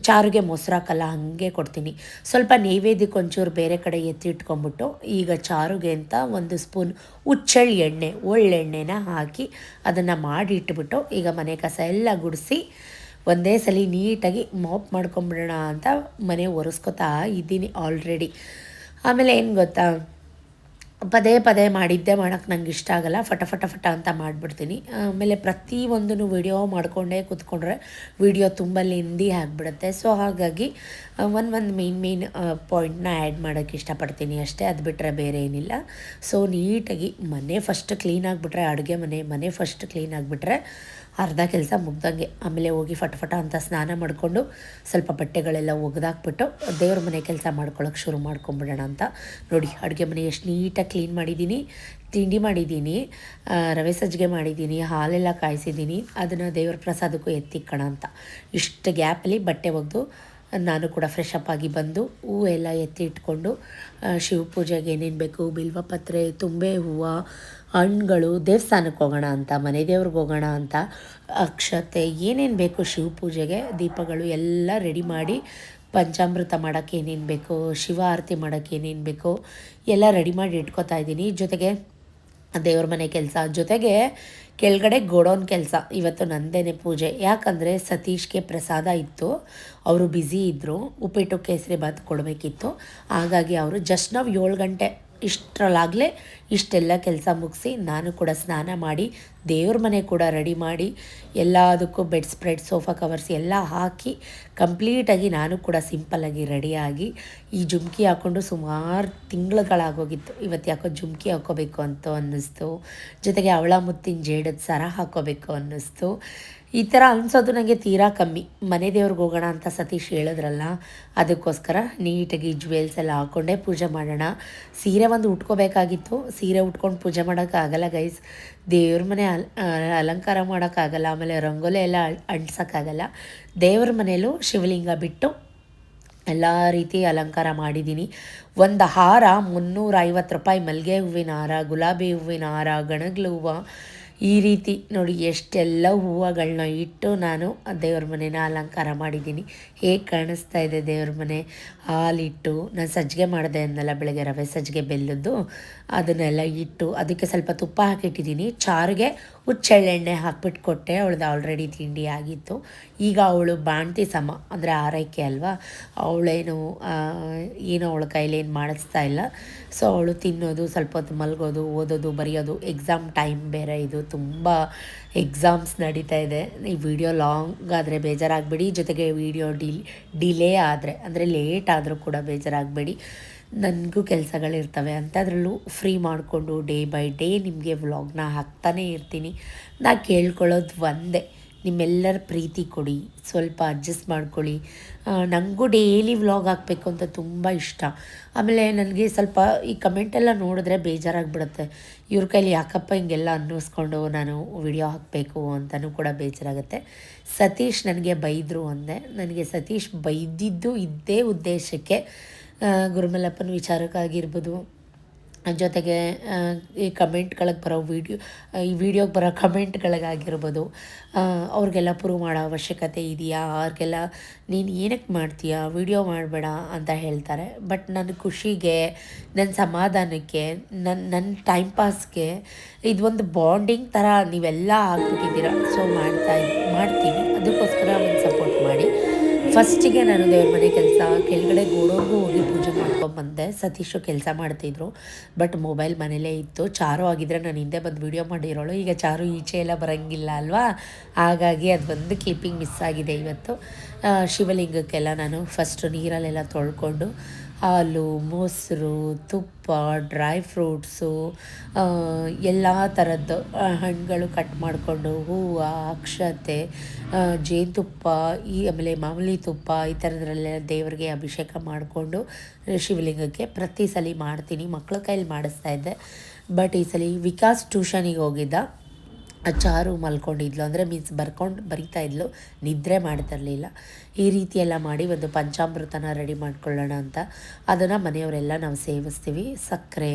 ಚಾರುಗೆ ಮೊಸರಾಕಲ್ಲ, ಹಾಗೆ ಕೊಡ್ತೀನಿ. ಸ್ವಲ್ಪ ನೈವೇದ್ಯಕ್ಕೆ ಒಂಚೂರು ಬೇರೆ ಕಡೆ ಎತ್ತಿಟ್ಕೊಂಬಿಟ್ಟು ಈಗ ಚಾರುಗೆ ಅಂತ 1 ಸ್ಪೂನ್ ಹುಚ್ಚೆಳ್ಳು ಎಣ್ಣೆ, ಒಳ್ಳೆಣ್ಣೆನ ಹಾಕಿ ಅದನ್ನು ಮಾಡಿಟ್ಬಿಟ್ಟು ಈಗ ಮನೆ ಕಸ ಎಲ್ಲ ಗುಡಿಸಿ ಒಂದೇ ಸಲ ನೀಟಾಗಿ ಮಾಪ್ ಮಾಡ್ಕೊಂಬಿಡೋಣ ಅಂತ ಮನೆ ಒರೆಸ್ಕೊತಾ ಇದ್ದೀನಿ ಆಲ್ರೆಡಿ. ಆಮೇಲೆ ಏನು ಗೊತ್ತಾ, ಪದೇ ಪದೇ ಮಾಡೋಕ್ಕೆ ನಂಗೆ ಇಷ್ಟ ಆಗಲ್ಲ. ಫಟ ಅಂತ ಮಾಡಿಬಿಡ್ತೀನಿ. ಆಮೇಲೆ ಪ್ರತಿಯೊಂದನ್ನು ವಿಡಿಯೋ ಮಾಡಿಕೊಂಡೇ ಕೂತ್ಕೊಂಡ್ರೆ ವಿಡಿಯೋ ತುಂಬ ಲೆಂದಿ ಆಗಿಬಿಡುತ್ತೆ. ಸೊ ಹಾಗಾಗಿ ಒಂದು ಮೇನ್ ಪಾಯಿಂಟ್ನ ಆ್ಯಡ್ ಮಾಡೋಕ್ಕೆ ಇಷ್ಟಪಡ್ತೀನಿ ಅಷ್ಟೇ, ಅದು ಬಿಟ್ಟರೆ ಬೇರೆ ಏನಿಲ್ಲ. ಸೊ ನೀಟಾಗಿ ಮನೆ ಫಸ್ಟ್ ಕ್ಲೀನ್ ಆಗಿಬಿಟ್ರೆ, ಅಡುಗೆ ಮನೆ ಫಸ್ಟ್ ಕ್ಲೀನ್ ಆಗಿಬಿಟ್ರೆ ಅರ್ಧ ಕೆಲಸ ಮುಗ್ದಂಗೆ. ಆಮೇಲೆ ಹೋಗಿ ಫಟ ಅಂತ ಸ್ನಾನ ಮಾಡಿಕೊಂಡು ಸ್ವಲ್ಪ ಬಟ್ಟೆಗಳೆಲ್ಲ ಒಗೆದಾಕ್ಬಿಟ್ಟು ದೇವ್ರ ಮನೆ ಕೆಲಸ ಮಾಡ್ಕೊಳ್ಳೋಕೆ ಶುರು ಮಾಡ್ಕೊಂಬಿಡೋಣ ಅಂತ. ನೋಡಿ, ಅಡುಗೆ ಮನೆ ಎಷ್ಟು ನೀಟಾಗಿ ಕ್ಲೀನ್ ಮಾಡಿದ್ದೀನಿ, ತಿಂಡಿ ಮಾಡಿದ್ದೀನಿ, ರವೆ ಸಜ್ಜಿಗೆ ಮಾಡಿದ್ದೀನಿ, ಹಾಲೆಲ್ಲ ಕಾಯಿಸಿದ್ದೀನಿ. ಅದನ್ನು ದೇವ್ರ ಪ್ರಸಾದಕ್ಕೂ ಎತ್ತಿಕ್ಕೋಣ ಅಂತ ಇಷ್ಟು ಗ್ಯಾಪಲ್ಲಿ ಬಟ್ಟೆ ಒಗೆದು ನಾನು ಕೂಡ ಫ್ರೆಶ್ ಅಪ್ ಆಗಿ ಬಂದು ಹೂವೆಲ್ಲ ಎತ್ತಿ ಇಟ್ಕೊಂಡು ಶಿವ ಪೂಜೆಗೆ ಏನೇನು ಬೇಕು, ಬಿಲ್ವಪತ್ರೆ, ತುಂಬೆ ಹೂವು, ಹಣ್ಣುಗಳು, ದೇವಸ್ಥಾನಕ್ಕೆ ಹೋಗೋಣ ಅಂತ, ಮನೆ ದೇವ್ರಿಗೆ ಹೋಗೋಣ ಅಂತ, ಅಕ್ಷತೆ ಏನೇನು ಬೇಕು ಶಿವ ಪೂಜೆಗೆ, ದೀಪಗಳು ಎಲ್ಲ ರೆಡಿ ಮಾಡಿ, ಪಂಚಾಮೃತ ಮಾಡೋಕ್ಕೆ ಏನೇನು ಬೇಕು, ಶಿವ ಆರತಿ ಮಾಡೋಕ್ಕೆ ಏನೇನು ಬೇಕು ಎಲ್ಲ ರೆಡಿ ಮಾಡಿ ಇಟ್ಕೊತಾ ಇದ್ದೀನಿ. ಜೊತೆಗೆ ದೇವ್ರ ಮನೆ ಕೆಲಸ, ಜೊತೆಗೆ ಕೆಳಗಡೆ ಗೋಡೌನ್ ಕೆಲಸ. ಇವತ್ತು ನಂದೇನೆ ಪೂಜೆ, ಯಾಕಂದರೆ ಸತೀಶ್ಗೆ ಪ್ರಸಾದ ಇತ್ತು, ಅವರು ಬ್ಯುಸಿ ಇದ್ದರು, ಉಪ್ಪಿಟ್ಟು ಕೇಸರಿ ಬಾತ್ ಕೊಡಬೇಕಿತ್ತು. ಹಾಗಾಗಿ ಅವರು ಜಸ್ಟ್ ನಾವು 7 ಗಂಟೆ ಇಷ್ಟರಲ್ಲಾಗಲೇ ಇಷ್ಟೆಲ್ಲ ಕೆಲಸ ಮುಗಿಸಿ ನಾನು ಕೂಡ ಸ್ನಾನ ಮಾಡಿ ದೇವ್ರ ಮನೆ ಕೂಡ ರೆಡಿ ಮಾಡಿ ಎಲ್ಲದಕ್ಕೂ ಬೆಡ್ ಸ್ಪ್ರೆಡ್, ಸೋಫಾ ಕವರ್ಸ್ ಎಲ್ಲ ಹಾಕಿ ಕಂಪ್ಲೀಟಾಗಿ ನಾನು ಕೂಡ ಸಿಂಪಲ್ಲಾಗಿ ರೆಡಿಯಾಗಿ ಈ ಜುಮ್ಕಿ ಹಾಕ್ಕೊಂಡು ಸುಮಾರು ತಿಂಗಳುಗಳಾಗೋಗಿತ್ತು. ಇವತ್ತು ಯಾಕೋ ಜುಮ್ಕಿ ಹಾಕ್ಕೋಬೇಕು ಅಂತ ಅನ್ನಿಸ್ತು. ಜೊತೆಗೆ ಅವಳ ಮುತ್ತಿನ ಜೇಡದ ಸರ ಹಾಕ್ಕೋಬೇಕು ಅನ್ನಿಸ್ತು. ಈ ಥರ ಅನಿಸೋದು ನನಗೆ ತೀರಾ ಕಮ್ಮಿ. ಮನೆ ದೇವ್ರಿಗೆ ಹೋಗೋಣ ಅಂತ ಸತೀಶ್ ಹೇಳಿದ್ರಲ್ಲ, ಅದಕ್ಕೋಸ್ಕರ ನೀಟಾಗಿ ಜ್ಯುವೆಲ್ಸ್ ಎಲ್ಲ ಹಾಕ್ಕೊಂಡೇ ಪೂಜೆ ಮಾಡೋಣ. ಸೀರೆ ಒಂದು ಉಟ್ಕೋಬೇಕಾಗಿತ್ತು, ಸೀರೆ ಉಟ್ಕೊಂಡು ಪೂಜೆ ಮಾಡೋಕ್ಕಾಗಲ್ಲ ಗೈಸ್. ದೇವ್ರ ಮನೆ ಅಲಂಕಾರ ಮಾಡೋಕ್ಕಾಗಲ್ಲ, ಆಮೇಲೆ ರಂಗೋಲಿ ಎಲ್ಲ ಅಂಟ್ಸೋಕ್ಕಾಗಲ್ಲ. ದೇವ್ರ ಮನೆಯಲ್ಲೂ ಶಿವಲಿಂಗ ಬಿಟ್ಟು ಎಲ್ಲ ರೀತಿ ಅಲಂಕಾರ ಮಾಡಿದ್ದೀನಿ. ಒಂದು ಹಾರ 350 ರೂಪಾಯಿ, ಮಲ್ಲಿಗೆ ಹೂವಿನ ಹಾರ, ಗುಲಾಬಿ ಹೂವಿನ ಹಾರ, ಗಣಗ್ಲ ಹೂವು, ಈ ರೀತಿ ನೋಡಿ ಎಷ್ಟೆಲ್ಲ ಹೂವುಗಳನ್ನ ಇಟ್ಟು ನಾನು ದೇವ್ರ ಮನೇನ ಅಲಂಕಾರ ಮಾಡಿದ್ದೀನಿ. ಹೇಗೆ ಕಾಣಿಸ್ತಾ ಇದೆ ದೇವ್ರ ಮನೆ. ಹಾಲಿಟ್ಟು ನಾನು ಸಜ್ಜಿಗೆ ಮಾಡಿದೆ ಅಂದಲ್ಲ ಬೆಳಗ್ಗೆ, ರವೆ ಸಜ್ಜಿಗೆ ಬೆಲ್ಲದ್ದು, ಅದನ್ನೆಲ್ಲ ಇಟ್ಟು ಅದಕ್ಕೆ ಸ್ವಲ್ಪ ತುಪ್ಪ ಹಾಕಿಟ್ಟಿದ್ದೀನಿ. ಚಾರಿಗೆ ಹುಚ್ಚೆಳ್ಳೆಣ್ಣೆ ಹಾಕ್ಬಿಟ್ಟು ಕೊಟ್ಟೆ. ಅವಳದು ಆಲ್ರೆಡಿ ತಿಂಡಿ ಆಗಿತ್ತು. ಈಗ ಅವಳು ಬಾಣ್ತಿ ಸಮ ಅಂದರೆ ಆರೈಕೆ ಅಲ್ವಾ, ಅವಳೇನು ಏನೋ ಅವಳ ಕೈಲೇನು ಮಾಡಿಸ್ತಾ ಇಲ್ಲ. ಸೊ ಅವಳು ತಿನ್ನೋದು, ಸ್ವಲ್ಪ ಹೊತ್ತು ಮಲಗೋದು, ಓದೋದು, ಬರೆಯೋದು. ಎಕ್ಸಾಮ್ ಟೈಮ್ ಬೇರೆ ಇದು, ತುಂಬ ಎಕ್ಸಾಮ್ಸ್ ನಡೀತಾ ಇದೆ. ಈ ವಿಡಿಯೋ ಲಾಂಗ್ ಆದರೆ ಬೇಜಾರಾಗಬೇಡಿ, ಜೊತೆಗೆ ವಿಡಿಯೋ ಡಿಲೇ ಆದರೆ ಅಂದರೆ ಲೇಟ್ ಆದರೂ ಕೂಡ ಬೇಜಾರಾಗಬೇಡಿ. ನನಗೂ ಕೆಲಸಗಳಿರ್ತವೆ, ಅಂಥದ್ರಲ್ಲೂ ಫ್ರೀ ಮಾಡಿಕೊಂಡು ಡೇ ಬೈ ಡೇ ನಿಮಗೆ ವ್ಲಾಗ್ನ ಹಾಕ್ತಾನೇ ಇರ್ತೀನಿ. ನಾ ಕೇಳ್ಕೊಳ್ಳೋದು ಒಂದೇ, ನಿಮ್ಮೆಲ್ಲರ ಪ್ರೀತಿ ಕೊಡಿ, ಸ್ವಲ್ಪ ಅಡ್ಜಸ್ಟ್ ಮಾಡ್ಕೊಳ್ಳಿ. ನನಗೂ ಡೈಲಿ ವ್ಲಾಗ್ ಹಾಕಬೇಕು ಅಂತ ತುಂಬ ಇಷ್ಟ. ಆಮೇಲೆ ನನಗೆ ಸ್ವಲ್ಪ ಈ ಕಮೆಂಟೆಲ್ಲ ನೋಡಿದ್ರೆ ಬೇಜಾರಾಗಿಬಿಡುತ್ತೆ. ಇವ್ರ ಕೈಲಿ ಯಾಕಪ್ಪ ಹಿಂಗೆಲ್ಲ ಅನ್ನಿಸ್ಕೊಂಡು ನಾನು ವಿಡಿಯೋ ಹಾಕಬೇಕು ಅಂತಲೂ ಕೂಡ ಬೇಜಾರಾಗುತ್ತೆ. ಸತೀಶ್ ನನಗೆ ಬೈದರು ಅಂದೆ. ನನಗೆ ಸತೀಶ್ ಬೈದಿದ್ದು ಇದ್ದೇ ಉದ್ದೇಶಕ್ಕೆ, ಗುರುಮಲ್ಲಪ್ಪನ ವಿಚಾರಕ್ಕಾಗಿರ್ಬೋದು, ಜೊತೆಗೆ ಈ ಕಮೆಂಟ್ಗಳಿಗೆ ಬರೋ ಈ ವಿಡಿಯೋಗೆ ಬರೋ ಕಮೆಂಟ್ಗಳಿಗಾಗಿರ್ಬೋದು, ಅವ್ರಿಗೆಲ್ಲ ಪ್ರೂವ್ ಮಾಡೋ ಅವಶ್ಯಕತೆ ಇದೆಯಾ, ಅವ್ರಿಗೆಲ್ಲ ನೀನು ಏನಕ್ಕೆ ಮಾಡ್ತೀಯಾ, ವಿಡಿಯೋ ಮಾಡಬೇಡ ಅಂತ ಹೇಳ್ತಾರೆ. ಬಟ್ ನನ್ನ ಖುಷಿಗೆ, ನನ್ನ ಸಮಾಧಾನಕ್ಕೆ, ನನ್ನ ಟೈಮ್ ಪಾಸ್ಗೆ ಇದೊಂದು ಬಾಂಡಿಂಗ್ ಥರ ನೀವೆಲ್ಲ ಆಗ್ಬಿಟ್ಟಿದ್ದೀರ. ಸೊ ಮಾಡ್ತೀನಿ, ಅದಕ್ಕೋಸ್ಕರ ಒಂದು ಸಪೋರ್ಟ್ ಮಾಡಿ. ಫಸ್ಟಿಗೆ ನಾನು ದೇವ್ರ ಮನೆ ಕೆಲಸ ಕೆಳಗಡೆ ಗೋಡೋರ್ಗೂ ಹೋಗಿ ಪೂಜೆ ಮಾಡ್ಕೊಂಬಂದೆ. ಸತೀಶು ಕೆಲಸ ಮಾಡ್ತಿದ್ರು, ಬಟ್ ಮೊಬೈಲ್ ಮನೇಲೇ ಇತ್ತು. ಚಾರು ಆಗಿದ್ದರೆ ನಾನು ಹಿಂದೆ ಬಂದು ವೀಡಿಯೋ ಮಾಡಿರೋಳು. ಈಗ ಚಾರು ಈಚೆ ಎಲ್ಲ ಬರೋಂಗಿಲ್ಲ ಅಲ್ವಾ, ಹಾಗಾಗಿ ಅದು ಒಂದು ಕ್ಲಿಪ್ಪಿಂಗ್ ಮಿಸ್ ಆಗಿದೆ ಇವತ್ತು. ಶಿವಲಿಂಗಕ್ಕೆಲ್ಲ ನಾನು ಫಸ್ಟು ನೀರಲ್ಲೆಲ್ಲ ತೊಳ್ಕೊಂಡು ಹಾಲು, ಮೊಸರು, ತುಪ್ಪ, ಡ್ರೈ ಫ್ರೂಟ್ಸು, ಎಲ್ಲ ಥರದ್ದು ಹಣ್ಣುಗಳು ಕಟ್ ಮಾಡಿಕೊಂಡು, ಹೂವು, ಅಕ್ಷತೆ, ಜೇನುತುಪ್ಪ, ಆಮೇಲೆ ಮಾಮೂಲಿ ತುಪ್ಪ, ಈ ಥರದ್ರಲ್ಲೆಲ್ಲ ದೇವರಿಗೆ ಅಭಿಷೇಕ ಮಾಡಿಕೊಂಡು ಶಿವಲಿಂಗಕ್ಕೆ ಪ್ರತಿ ಸಲ ಮಾಡ್ತೀನಿ. ಮಕ್ಕಳ ಕೈಲಿ ಮಾಡಿಸ್ತಾ ಇದ್ದೆ, ಬಟ್ ಈ ಸಲ ವಿಕಾಸ್ ಟ್ಯೂಷನಿಗೆ ಹೋಗಿದ್ದ. ಚಾರು ಮಲ್ಕೊಂಡಿದ್ಲು, ಅಂದರೆ ಮೀನ್ಸ್ ಬರಿತಾ ಇದ್ಲು, ನಿದ್ರೆ ಮಾಡ್ತಿರಲಿಲ್ಲ. ಈ ರೀತಿ ಎಲ್ಲ ಮಾಡಿ ಒಂದು ಪಂಚಾಮೃತನ ರೆಡಿ ಮಾಡ್ಕೊಳ್ಳೋಣ ಅಂತ ಅದನ್ನು ಮನೆಯವರೆಲ್ಲ ನಾವು ಸೇವಿಸ್ತೀವಿ. ಸಕ್ಕರೆ,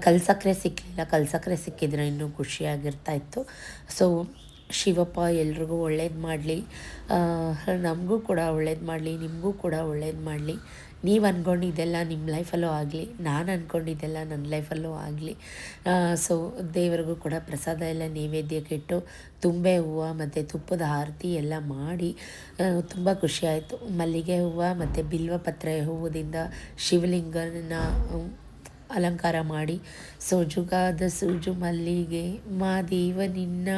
ಕಲ್ಸಕ್ಕರೆ ಸಿಕ್ಕಲಿಲ್ಲ, ಕಲ್ಸಕ್ಕರೆ ಸಿಕ್ಕಿದ್ರೆ ಇನ್ನೂ ಖುಷಿಯಾಗಿರ್ತಾಯಿತ್ತು. ಸೊ ಶಿವಪ್ಪ ಎಲ್ರಿಗೂ ಒಳ್ಳೇದು ಮಾಡಲಿ, ನಮಗೂ ಕೂಡ ಒಳ್ಳೇದು ಮಾಡಲಿ, ನಿಮಗೂ ಕೂಡ ಒಳ್ಳೇದು ಮಾಡಲಿ. ನೀವು ಅಂದ್ಕೊಂಡಿದ್ದೆಲ್ಲ ನಿಮ್ಮ ಲೈಫಲ್ಲೂ ಆಗಲಿ, ನಾನು ಅಂದ್ಕೊಂಡಿದ್ದೆಲ್ಲ ನನ್ನ ಲೈಫಲ್ಲೂ ಆಗಲಿ. ಸೊ ದೇವರಿಗೂ ಕೂಡ ಪ್ರಸಾದ ಎಲ್ಲ ನೈವೇದ್ಯಕ್ಕೆ ಇಟ್ಟು ತುಂಬೆ ಹೂವು ಮತ್ತು ತುಪ್ಪದ ಆರತಿ ಎಲ್ಲ ಮಾಡಿ ತುಂಬ ಖುಷಿಯಾಯಿತು. ಮಲ್ಲಿಗೆ ಹೂವು ಮತ್ತು ಬಿಲ್ವಪತ್ರೆ ಹೂವುದಿಂದ ಶಿವಲಿಂಗನ ಅಲಂಕಾರ ಮಾಡಿ, ಸೋಜುಗಾದ ಸೂಜು ಮಲ್ಲಿಗೆ ಮಾದೇವ ನಿನ್ನ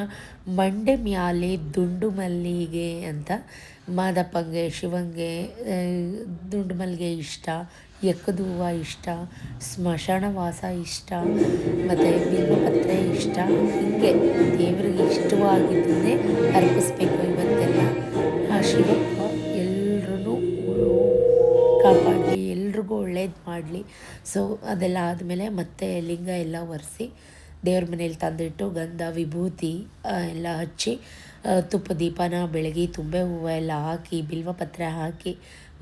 ಮಂಡೆ ಮ್ಯಾಲೆ ದುಂಡು ಮಲ್ಲಿಗೆ ಅಂತ. ಮಾದಪ್ಪಂಗೆ, ಶಿವಂಗೆ ದುಂಡು ಮಲ್ಲಿಗೆ ಇಷ್ಟ, ಎಕ್ಕದ ಹೂವು ಇಷ್ಟ, ಸ್ಮಶಾನವಾಸ ಇಷ್ಟ, ಮತ್ತು ಬಿಲ್ವಪತ್ರೆ ಇಷ್ಟ. ಹೀಗೆ ದೇವರಿಗೆ ಇಷ್ಟವಾಗಿದ್ದನ್ನೇ ಅರ್ಪಿಸ್ಬೇಕು ಇವತ್ತೆಲ್ಲ. ಶಿವಪ್ಪ ಎಲ್ಲರೂ ಕಾಪಾಡಲಿ, ಎಲ್ರಿಗೂ ಒಳ್ಳೇದು ಮಾಡಲಿ. ಸೊ ಅದೆಲ್ಲ ಆದಮೇಲೆ ಮತ್ತೆ ಲಿಂಗ ಎಲ್ಲ ಒರೆಸಿ ದೇವ್ರ ಮನೇಲಿ ತಂದಿಟ್ಟು ಗಂಧ ವಿಭೂತಿ ಎಲ್ಲ ಹಚ್ಚಿ ತುಪ್ಪ ದೀಪನ ಬೆಳಗಿ ತುಂಬೆ ಹೂವು ಎಲ್ಲ ಹಾಕಿ ಬಿಲ್ವಪತ್ರೆ ಹಾಕಿ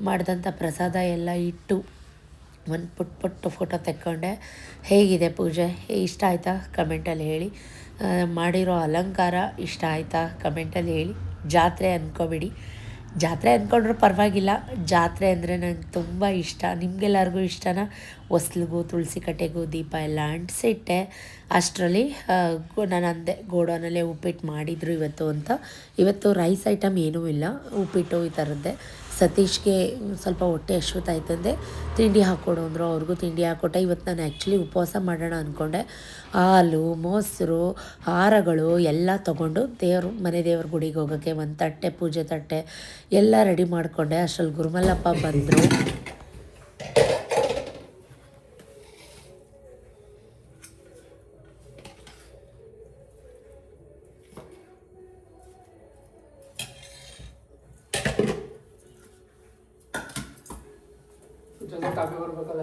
ಮಾಡಿದಂಥ ಪ್ರಸಾದ ಎಲ್ಲ ಇಟ್ಟು ಒಂದು ಪುಟ್ಟ ಫೋಟೋ ತೆಕ್ಕೊಂಡೆ. ಹೇಗಿದೆ ಪೂಜೆ, ಇಷ್ಟ ಆಯಿತಾ ಕಮೆಂಟಲ್ಲಿ ಹೇಳಿ. ಮಾಡಿರೋ ಅಲಂಕಾರ ಇಷ್ಟ ಆಯಿತಾ ಕಮೆಂಟಲ್ಲಿ ಹೇಳಿ. ಜಾತ್ರೆ ಅಂದ್ಕೊಬೇಡಿ, ಜಾತ್ರೆ ಅಂದ್ಕೊಂಡ್ರೂ ಪರವಾಗಿಲ್ಲ, ಜಾತ್ರೆ ಅಂದರೆ ನಂಗೆ ತುಂಬ ಇಷ್ಟ. ನಿಮಗೆಲ್ಲರಿಗೂ ಇಷ್ಟನಾ? ಹೊಸ್ಲಿಗೂ ತುಳಸಿ ಕಟ್ಟೆಗೂ ದೀಪ ಎಲ್ಲ ಅಂಟಿಸಿಟ್ಟೆ. ಅಷ್ಟರಲ್ಲಿ ನಾನು ಅಂದೆ ಗೋಡೌನಲ್ಲೇ ಉಪ್ಪಿಟ್ಟು ಮಾಡಿದರು ಇವತ್ತು ಅಂತ. ಇವತ್ತು ರೈಸ್ ಐಟಮ್ ಏನೂ ಇಲ್ಲ, ಉಪ್ಪಿಟ್ಟು ಈ ಥರದ್ದೇ. ಸತೀಶ್ಗೆ ಸ್ವಲ್ಪ ಹೊಟ್ಟೆ ಹಶ್ವತ್ತಾಯ್ತಂದೆ, ತಿಂಡಿ ಹಾಕ್ಕೊಡು ಅಂದರು, ಅವ್ರಿಗೂ ತಿಂಡಿ ಹಾಕ್ಕೊಟ್ಟೆ. ಇವತ್ತು ನಾನು ಆ್ಯಕ್ಚುಲಿ ಉಪವಾಸ ಮಾಡೋಣ ಅಂದ್ಕೊಂಡೆ. ಹಾಲು, ಮೊಸರು, ಹಾರಗಳು ಎಲ್ಲ ತೊಗೊಂಡು ಮನೆ ದೇವ್ರ ಗುಡಿಗೆ ಹೋಗೋಕ್ಕೆ ಒಂದು ತಟ್ಟೆ, ಪೂಜೆ ತಟ್ಟೆ ಎಲ್ಲ ರೆಡಿ ಮಾಡಿಕೊಂಡೆ. ಅಷ್ಟರಲ್ಲಿ ಗುರುಮಲ್ಲಪ್ಪ ಬಂದರು. ಕಾಫಿ ಬರ್ಬೇಕಲ್ಲ.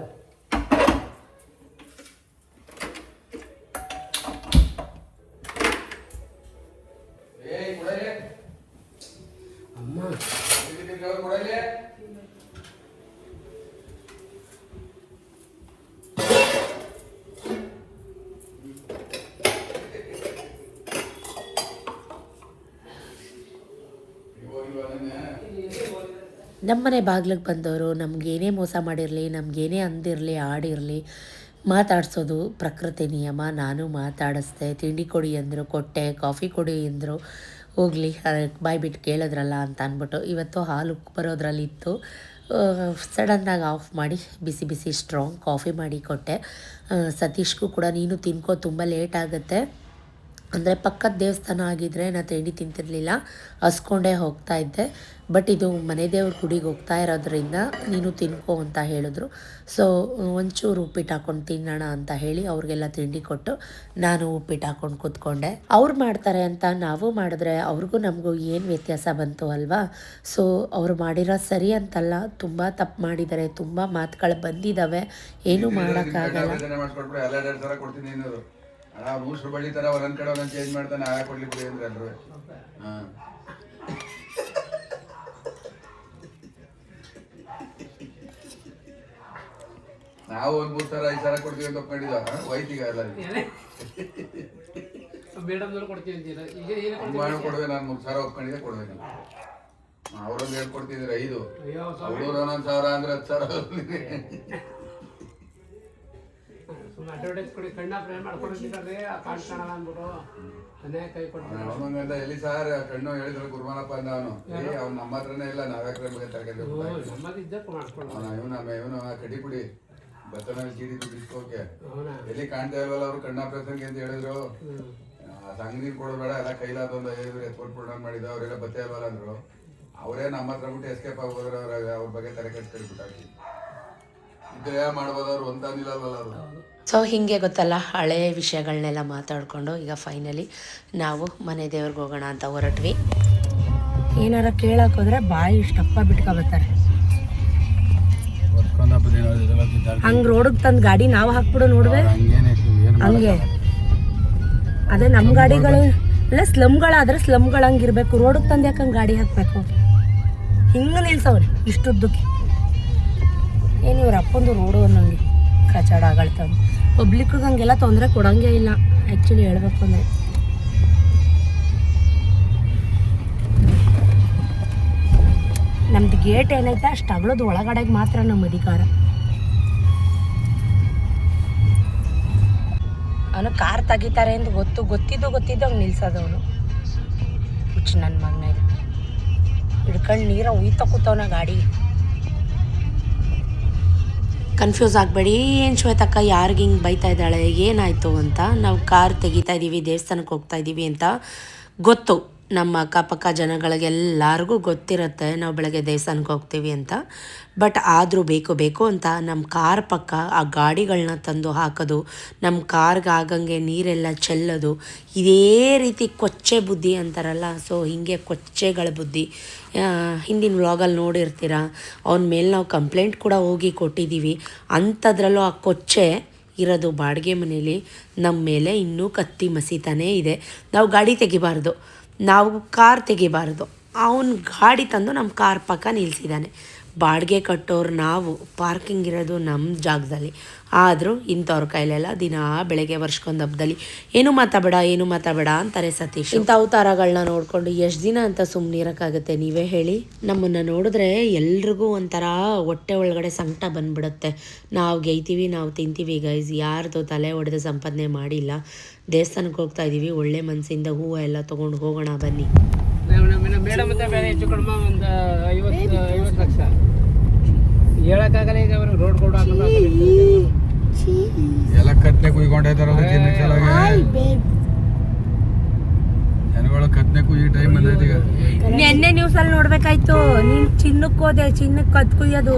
ಅಮ್ಮ ನಮ್ಮನೆ ಬಾಗಿಲಿಗೆ ಬಂದವರು ನಮಗೇನೇ ಮೋಸ ಮಾಡಿರಲಿ, ನಮಗೇನೇ ಅಂದಿರಲಿ, ಆಡಿರಲಿ, ಮಾತಾಡಿಸೋದು ಪ್ರಕೃತಿ ನಿಯಮ. ನಾನು ಮಾತಾಡಿಸ್ದೆ. ತಿಂಡಿ ಕೊಡಿ ಅಂದರು, ಕೊಟ್ಟೆ. ಕಾಫಿ ಕೊಡಿ ಅಂದರು, ಹೋಗಲಿ ಬಾಯ್ ಬಿಟ್ಟು ಕೇಳಿದ್ರಲ್ಲ ಅಂತ ಅಂದ್ಬಿಟ್ಟು ಇವತ್ತು ಹಾಲು ಬರೋದ್ರಲ್ಲಿತ್ತು. ಸಡನ್ನಾಗಿ ಆಫ್ ಮಾಡಿ ಬಿಸಿ ಬಿಸಿ ಸ್ಟ್ರಾಂಗ್ ಕಾಫಿ ಮಾಡಿ ಕೊಟ್ಟೆ. ಸತೀಶ್ಗೂ ಕೂಡ ನೀನು ತಿನ್ಕೋ, ತುಂಬ ಲೇಟ್ ಆಗುತ್ತೆ ಅಂದರೆ ಪಕ್ಕದ ದೇವಸ್ಥಾನ ಆಗಿದ್ದರೆ ನಾನು ತಿಂಡಿ ತಿಂತಿರಲಿಲ್ಲ, ಹಸ್ಕೊಂಡೇ ಹೋಗ್ತಾ ಇದ್ದೆ. ಬಟ್ ಇದು ಮನೆ ದೇವ್ರ ಗುಡಿಗೆ ಹೋಗ್ತಾ ಇರೋದ್ರಿಂದ ನೀನು ತಿನ್ಕೋ ಅಂತ ಹೇಳಿದ್ರು. ಸೊ ಒಂಚೂರು ಉಪ್ಪಿಟ್ಟು ಹಾಕ್ಕೊಂಡು ತಿನ್ನೋಣ ಅಂತ ಹೇಳಿ ಅವ್ರಿಗೆಲ್ಲ ತಿಂಡಿ ಕೊಟ್ಟು ನಾನು ಉಪ್ಪಿಟ್ಟು ಹಾಕ್ಕೊಂಡು ಕೂತ್ಕೊಂಡೆ. ಅವ್ರು ಮಾಡ್ತಾರೆ ಅಂತ ನಾವು ಮಾಡಿದ್ರೆ ಅವ್ರಿಗೂ ನಮಗೂ ಏನು ವ್ಯತ್ಯಾಸ ಬಂತು ಅಲ್ವಾ? ಸೊ ಅವ್ರು ಮಾಡಿರೋ ಸರಿ ಅಂತಲ್ಲ, ತುಂಬ ತಪ್ಪು ಮಾಡಿದ್ದಾರೆ, ತುಂಬ ಮಾತುಗಳು ಬಂದಿದ್ದಾವೆ, ಏನೂ ಮಾಡೋಕ್ಕಾಗಲ್ಲ. ರೂಲ್ಸ್ ಬಳ್ಳಿ ತರ ಒಂದೊಂದ್ ಕಡೆ ಒಂದೊಂದು ಚೇಂಜ್ ಮಾಡ್ತಾನೆ, ಆಗ ಕೊಡ್ಲಿ ಬಿಡಿ ಅಂದ್ರೆ ಎಲ್ರು. ನಾವು ಒಂದ್ 3 ಸಲ 5 ಸಲ ಕೊಡ್ತೀವಿ ಅಂತ ಒಪ್ಕೊಂಡಿದ್ವ, ವೈತಿಗ ಎಲ್ಲರಿಗೆ ಕೊಡುವೆ. ನಾನು 3 ಸಾವಿರ ಒಪ್ಕೊಂಡಿದ್ದೆ, ಕೊಡ್ಬೇಕು. ಅವ್ರೊಂದು ಹೇಳ್ಕೊಡ್ತಿದ್ರೆ 5, ಅವ್ರು 1,000 ಅಂದ್ರೆ 10,000. ಎಲ್ಲಿ ಸಾರ್ ಕಣ್ಣು ಹೇಳಿದ್ರು ಗುರುಮಾನಪ್ಪ ಅಂದ ಅವನು. ಅವ್ನು ನಮ್ಮ ಹತ್ರನೇ ಇಲ್ಲ, ನಾವ್ಯಾಕ್ರೆ ಇವನು ಕಡಿ ಕುಡಿ ಬತ್ತನಲ್ಲಿ ಚೀಡಿ ದುಡ್ಡಿಸ್ಕೋಕೆ ಎಲ್ಲಿ ಕಾಣ್ತಾ ಇಲ್ವಲ್ಲ ಅವರು ಕಣ್ಣ ಆಪರೇಷನ್ಗೆ ಅಂತ ಹೇಳಿದ್ರು. ಸಂಗೀತ ಕೊಡಬೇಡ, ಎಲ್ಲ ಕೈಲಾದ ಒಂದು 5 ಎತ್ಕೊಟ್ಬಿಡೋಣ ಮಾಡಿದ, ಅವರೆಲ್ಲ ಬತ್ತೆ ಇಲ್ವಲ್ಲ ಅಂದ್ರು. ಅವರೇ ನಮ್ಮ ಹತ್ರ ಬಿಟ್ಟು ಎಸ್ಕೇಪ್ ಆಗ್ಬೋದ್ರ, ಅವ್ರ ಬಗ್ಗೆ ತಲೆ ಕೆಟ್ಬಿಟ್ಟಾಕಿ ಇದ್ರೆ ಮಾಡ್ಬೋದು. ಅವ್ರು ಒಂದಾನಿಲ್ಲಲ್ವಲ್ಲ ಅವರು. ಸೊ ಹೀಗೆ ಗೊತ್ತಲ್ಲ, ಹಳೆ ವಿಷಯಗಳನ್ನೆಲ್ಲ ಮಾತಾಡಿಕೊಂಡು ಈಗ ಫೈನಲಿ ನಾವು ಮನೆ ದೇವ್ರಿಗೆ ಹೋಗೋಣ ಅಂತ ಹೊರಟ್ವಿ. ಏನಾರ ಕೇಳಕ್ಕೆ ಹೋದ್ರೆ ಬಾಯಿ ಇಷ್ಟಪ್ಪ ಬಿಟ್ಕೊಬರ್ತಾರೆ. ಹಂಗೆ ರೋಡಿಗೆ ತಂದು ಗಾಡಿ ನಾವು ಹಾಕ್ಬಿಡು ನೋಡುವೆ, ಹಂಗೆ ಅದೇ ನಮ್ಮ ಗಾಡಿಗಳು ಎಲ್ಲ ಸ್ಲಮ್ಗಳಾದ್ರೆ ಸ್ಲಮ್ಗಳು ಹಂಗಿರ್ಬೇಕು. ರೋಡಿಗೆ ತಂದು ಯಾಕಂಗೆ ಗಾಡಿ ಹಾಕಬೇಕು? ಹಿಂಗೆ ನಿಲ್ಸವ್ರಿ ಇಷ್ಟುದ್ದಕ್ಕೆ. ಏನು ಇವ್ರ ಅಪ್ಪಂದು ರೋಡು ಅನ್ನೋಂಗೆ ಕಚಾಡ ಆಗಳ್ತಾವೆ. ಪಬ್ಲಿಕ್ಗೆ ಹಂಗೆಲ್ಲ ತೊಂದರೆ ಕೊಡೋಂಗೇ ಇಲ್ಲ ಆ್ಯಕ್ಚುಲಿ ಹೇಳ್ಬೇಕು ಅಂದರೆ. ನಮ್ದು ಗೇಟ್ ಏನೈತೆ ಅಷ್ಟು ಅಗಳೋದು ಒಳಗಡೆಗೆ ಮಾತ್ರ ನಮ್ಮ ಅಧಿಕಾರ. ಅವನು ಕಾರ್ ತೆಗಿತಾರೆ ಅಂತ ಗೊತ್ತಿದ್ದು ಅವ್ನು ನಿಲ್ಸೋದವನು ಹುಚ್ಚು ನನ್ನ ಮಗನ. ಇದು ಹಿಡ್ಕೊಂಡು ನೀರ ಉಯ್ತಾ ಕೂತವನ ಗಾಡಿ. ಕನ್ಫ್ಯೂಸ್ ಆಗಬೇಡಿ, ಏನು ಶ್ವೇತಕ್ಕ ಯಾರಿಗೆ ಹಿಂಗೆ ಬೈತಾ ಇದ್ದಾಳೆ, ಏನಾಯಿತು ಅಂತ. ನಾವು ಕಾರ್ ತೆಗಿತಾ ಇದ್ದೀವಿ, ದೇವಸ್ಥಾನಕ್ಕೆ ಹೋಗ್ತಾ ಇದ್ದೀವಿ ಅಂತ ಗೊತ್ತು. ನಮ್ಮ ಅಕ್ಕಪಕ್ಕ ಜನಗಳಿಗೆಲ್ಲರಿಗೂ ಗೊತ್ತಿರುತ್ತೆ ನಾವು ಬೆಳಗ್ಗೆ ದೇವಸ್ಥಾನಕ್ಕೆ ಹೋಗ್ತೀವಿ ಅಂತ. ಬಟ್ ಆದರೂ ಬೇಕು ಅಂತ ನಮ್ಮ ಕಾರ್ ಪಕ್ಕ ಆ ಗಾಡಿಗಳನ್ನ ತಂದು ಹಾಕೋದು, ನಮ್ಮ ಕಾರ್ಗೆ ಆಗಂಗೆ ನೀರೆಲ್ಲ ಚೆಲ್ಲೋದು, ಇದೇ ರೀತಿ ಕೊಚ್ಚೆ ಬುದ್ಧಿ ಅಂತಾರಲ್ಲ. ಸೊ ಹೀಗೆ ಕೊಚ್ಚೆಗಳ ಬುದ್ಧಿ. ಹಿಂದಿನ ವ್ಲಾಗಲ್ಲಿ ನೋಡಿರ್ತೀರ, ಅವನ ಮೇಲೆ ನಾವು ಕಂಪ್ಲೇಂಟ್ ಕೂಡ ಹೋಗಿ ಕೊಟ್ಟಿದ್ದೀವಿ. ಅಂಥದ್ರಲ್ಲೂ ಆ ಕೊಚ್ಚೆ ಇರೋದು ಬಾಡಿಗೆ ಮನೇಲಿ ನಮ್ಮ ಮೇಲೆ ಇನ್ನೂ ಕತ್ತಿ ಮಸೀತಾನೇ ಇದೆ. ನಾವು ಗಾಡಿ ತೆಗಿಬಾರ್ದು, ನಾವು ಕಾರ್ ತೆಗಿಬಾರ್ದು. ಅವನು ಗಾಡಿ ತಂದು ನಮ್ಮ ಕಾರ್ ಪಕ್ಕ ನಿಲ್ಲಿಸಿದ್ದಾನೆ. ಬಾಡಿಗೆ ಕಟ್ಟೋರು ನಾವು, ಪಾರ್ಕಿಂಗ್ ಇರೋದು ನಮ್ಮ ಜಾಗದಲ್ಲಿ. ಆದರೂ ಇಂಥವ್ರ ಕೈಲೆಲ್ಲ ದಿನ ಬೆಳಗ್ಗೆ ವರ್ಷಕ್ಕೊಂದು ಹಬ್ಬದಲ್ಲಿ ಏನು ಮಾತಾಬೇಡ ಅಂತಾರೆ ಸತೀಶ್. ಇಂಥ ಅವತಾರಗಳನ್ನ ನೋಡಿಕೊಂಡು ಎಷ್ಟು ದಿನ ಅಂತ ಸುಮ್ಮನಿರೋಕ್ಕಾಗುತ್ತೆ ನೀವೇ ಹೇಳಿ? ನಮ್ಮನ್ನು ನೋಡಿದ್ರೆ ಎಲ್ರಿಗೂ ಒಂಥರ ಹೊಟ್ಟೆ ಒಳಗಡೆ ಸಂಕಟ ಬಂದ್ಬಿಡುತ್ತೆ. ನಾವು ಗೈತೀವಿ, ನಾವು ತಿಂತೀವಿ ಗೈಸ್, ಯಾರ್ದು ತಲೆ ಹೊಡೆದು ಸಂಪಾದನೆ ಮಾಡಿಲ್ಲ. ದೇವಸ್ಥಾನಕ್ಕೆ ಹೋಗ್ತಾ ಇದ್ದೀವಿ, ಒಳ್ಳೆ ಮನಸ್ಸಿಂದ ಹೂವು ಎಲ್ಲ ತೊಗೊಂಡು ಹೋಗೋಣ ಬನ್ನಿ. ಮೇಡಮ್ ಮತ್ತೆ ಬೇರೆ ಹೆಚ್ಚು ಕಡಿಮೆ ಒಂದು 50 ಲಕ್ಷ ಹೇಳಕ್ಕಾಗಲ್ಲ. ಈಗ ಅವ್ರಿಗೆ ರೋಡ್ ಕೊಡು ಎಲ್ಲ ಕತ್ನೆ ಕುಯ್ಕೊಂಡಿದ್ದಾರಲ್ಲ ಜನಗಳು. ಕತ್ನೆ ಕುಯ್ಯೋ ಟೈಮ್ ಬಂದೈತೆ ಈಗ. ನೆನ್ನೆ ನ್ಯೂಸಲ್ಲಿ ನೋಡ್ಬೇಕಾಯ್ತು, ನೀನು ಚಿನ್ನಕ್ಕೆ ಹೋದೆ, ಚಿನ್ನಕ್ಕೆ ಕತ್ ಕುಯ್ಯೋದು,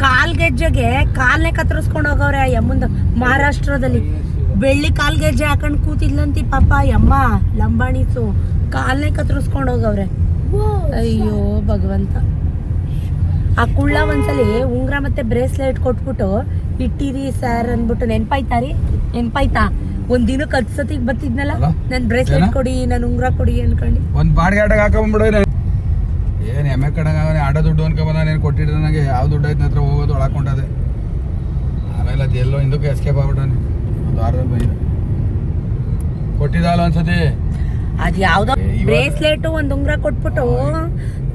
ಕಾಲ್ಗೆಜ್ಜೆಗೆ ಕಾಲ್ನೇ ಕತ್ತರಿಸ್ಕೊಂಡು ಹೋಗವ್ರೆ ಯಮ್ಮಂದು. ಮಹಾರಾಷ್ಟ್ರದಲ್ಲಿ ಬೆಳ್ಳಿ ಕಾಲ್ಗೆಜ್ಜೆ ಹಾಕೊಂಡು ಕೂತಿದ್ಲಂತಿ ಪಾಪ ಯಮ್ಮ, ಲಂಬಾಣಿಸು ಕಾಲ್ನೇ ಕತ್ತರಿಸ್ಕೊಂಡು ಹೋಗವ್ರೆ. ಅಯ್ಯೋ ಭಗವಂತ. ಆ ಕುಳ್ಳ ಒಂದ್ಸಲಿ ಉಂಗ್ರ ಮತ್ತೆ ಬ್ರೇಸ್ಲೆಟ್ ಕೊಟ್ಬಿಟ್ಟು ಇಟ್ಟಿರಿ ಸರ್ ಅಂದ್ಬಿಟ್ಟು ನೆನ್ಪಾಯ್ತಾ? ಒಂದ್ ದಿನಕ್ಕೆ 10 ಸತಿಗೆ ಬರ್ತಿದ್ನಲ್ಲ, ನನ್ ಬ್ರೇಸ್ಲೆಟ್ ಕೊಡಿ, ನನ್ ಉಂಗ್ರ ಕೊಡಿ ಅನ್ಕೊಂಡು. ಒಂದ್ ಬಾಡಿಗೆ ಆಟಕ್ಕೆ ಹಾಕೊಂಡ್ಬಿಡೋ. ಏನ್ ಎಮ್ಮೆ ಕಡಗ ಆಡೋ ದುಡ್ಡು ಅನ್ಕೊಂಬಂದ ನೀನು ಕೊಟ್ಟಿಡ್ದ ನನಗೆ. ಯಾವ ದುಡ್ಡು ಆಯ್ತು ಹತ್ರ ಹೋಗೋದು ಒಳಕೊಂಡದೆ. ಆಮೇಲೆ ಅದು ಎಲ್ಲೋ ಹಿಂದಕ್ಕೆ ಎಸ್ಕೇಪ್ ಆಗ್ಬಿಟ್ಟಾನೆ. ಒಂದು ವಾರದಲ್ಲಿ ಬೈದ ಕೊಟ್ಟಿದ್ದಲ್ಲ ಒಂದ್ಸತಿ. ಅದ್ ಯಾವ್ದೋ ಬ್ರೇಸ್ಲೆಟ್ ಒಂದ್ ಉಂಗ್ರ ಕೊಟ್ಬಿಟ್ಟು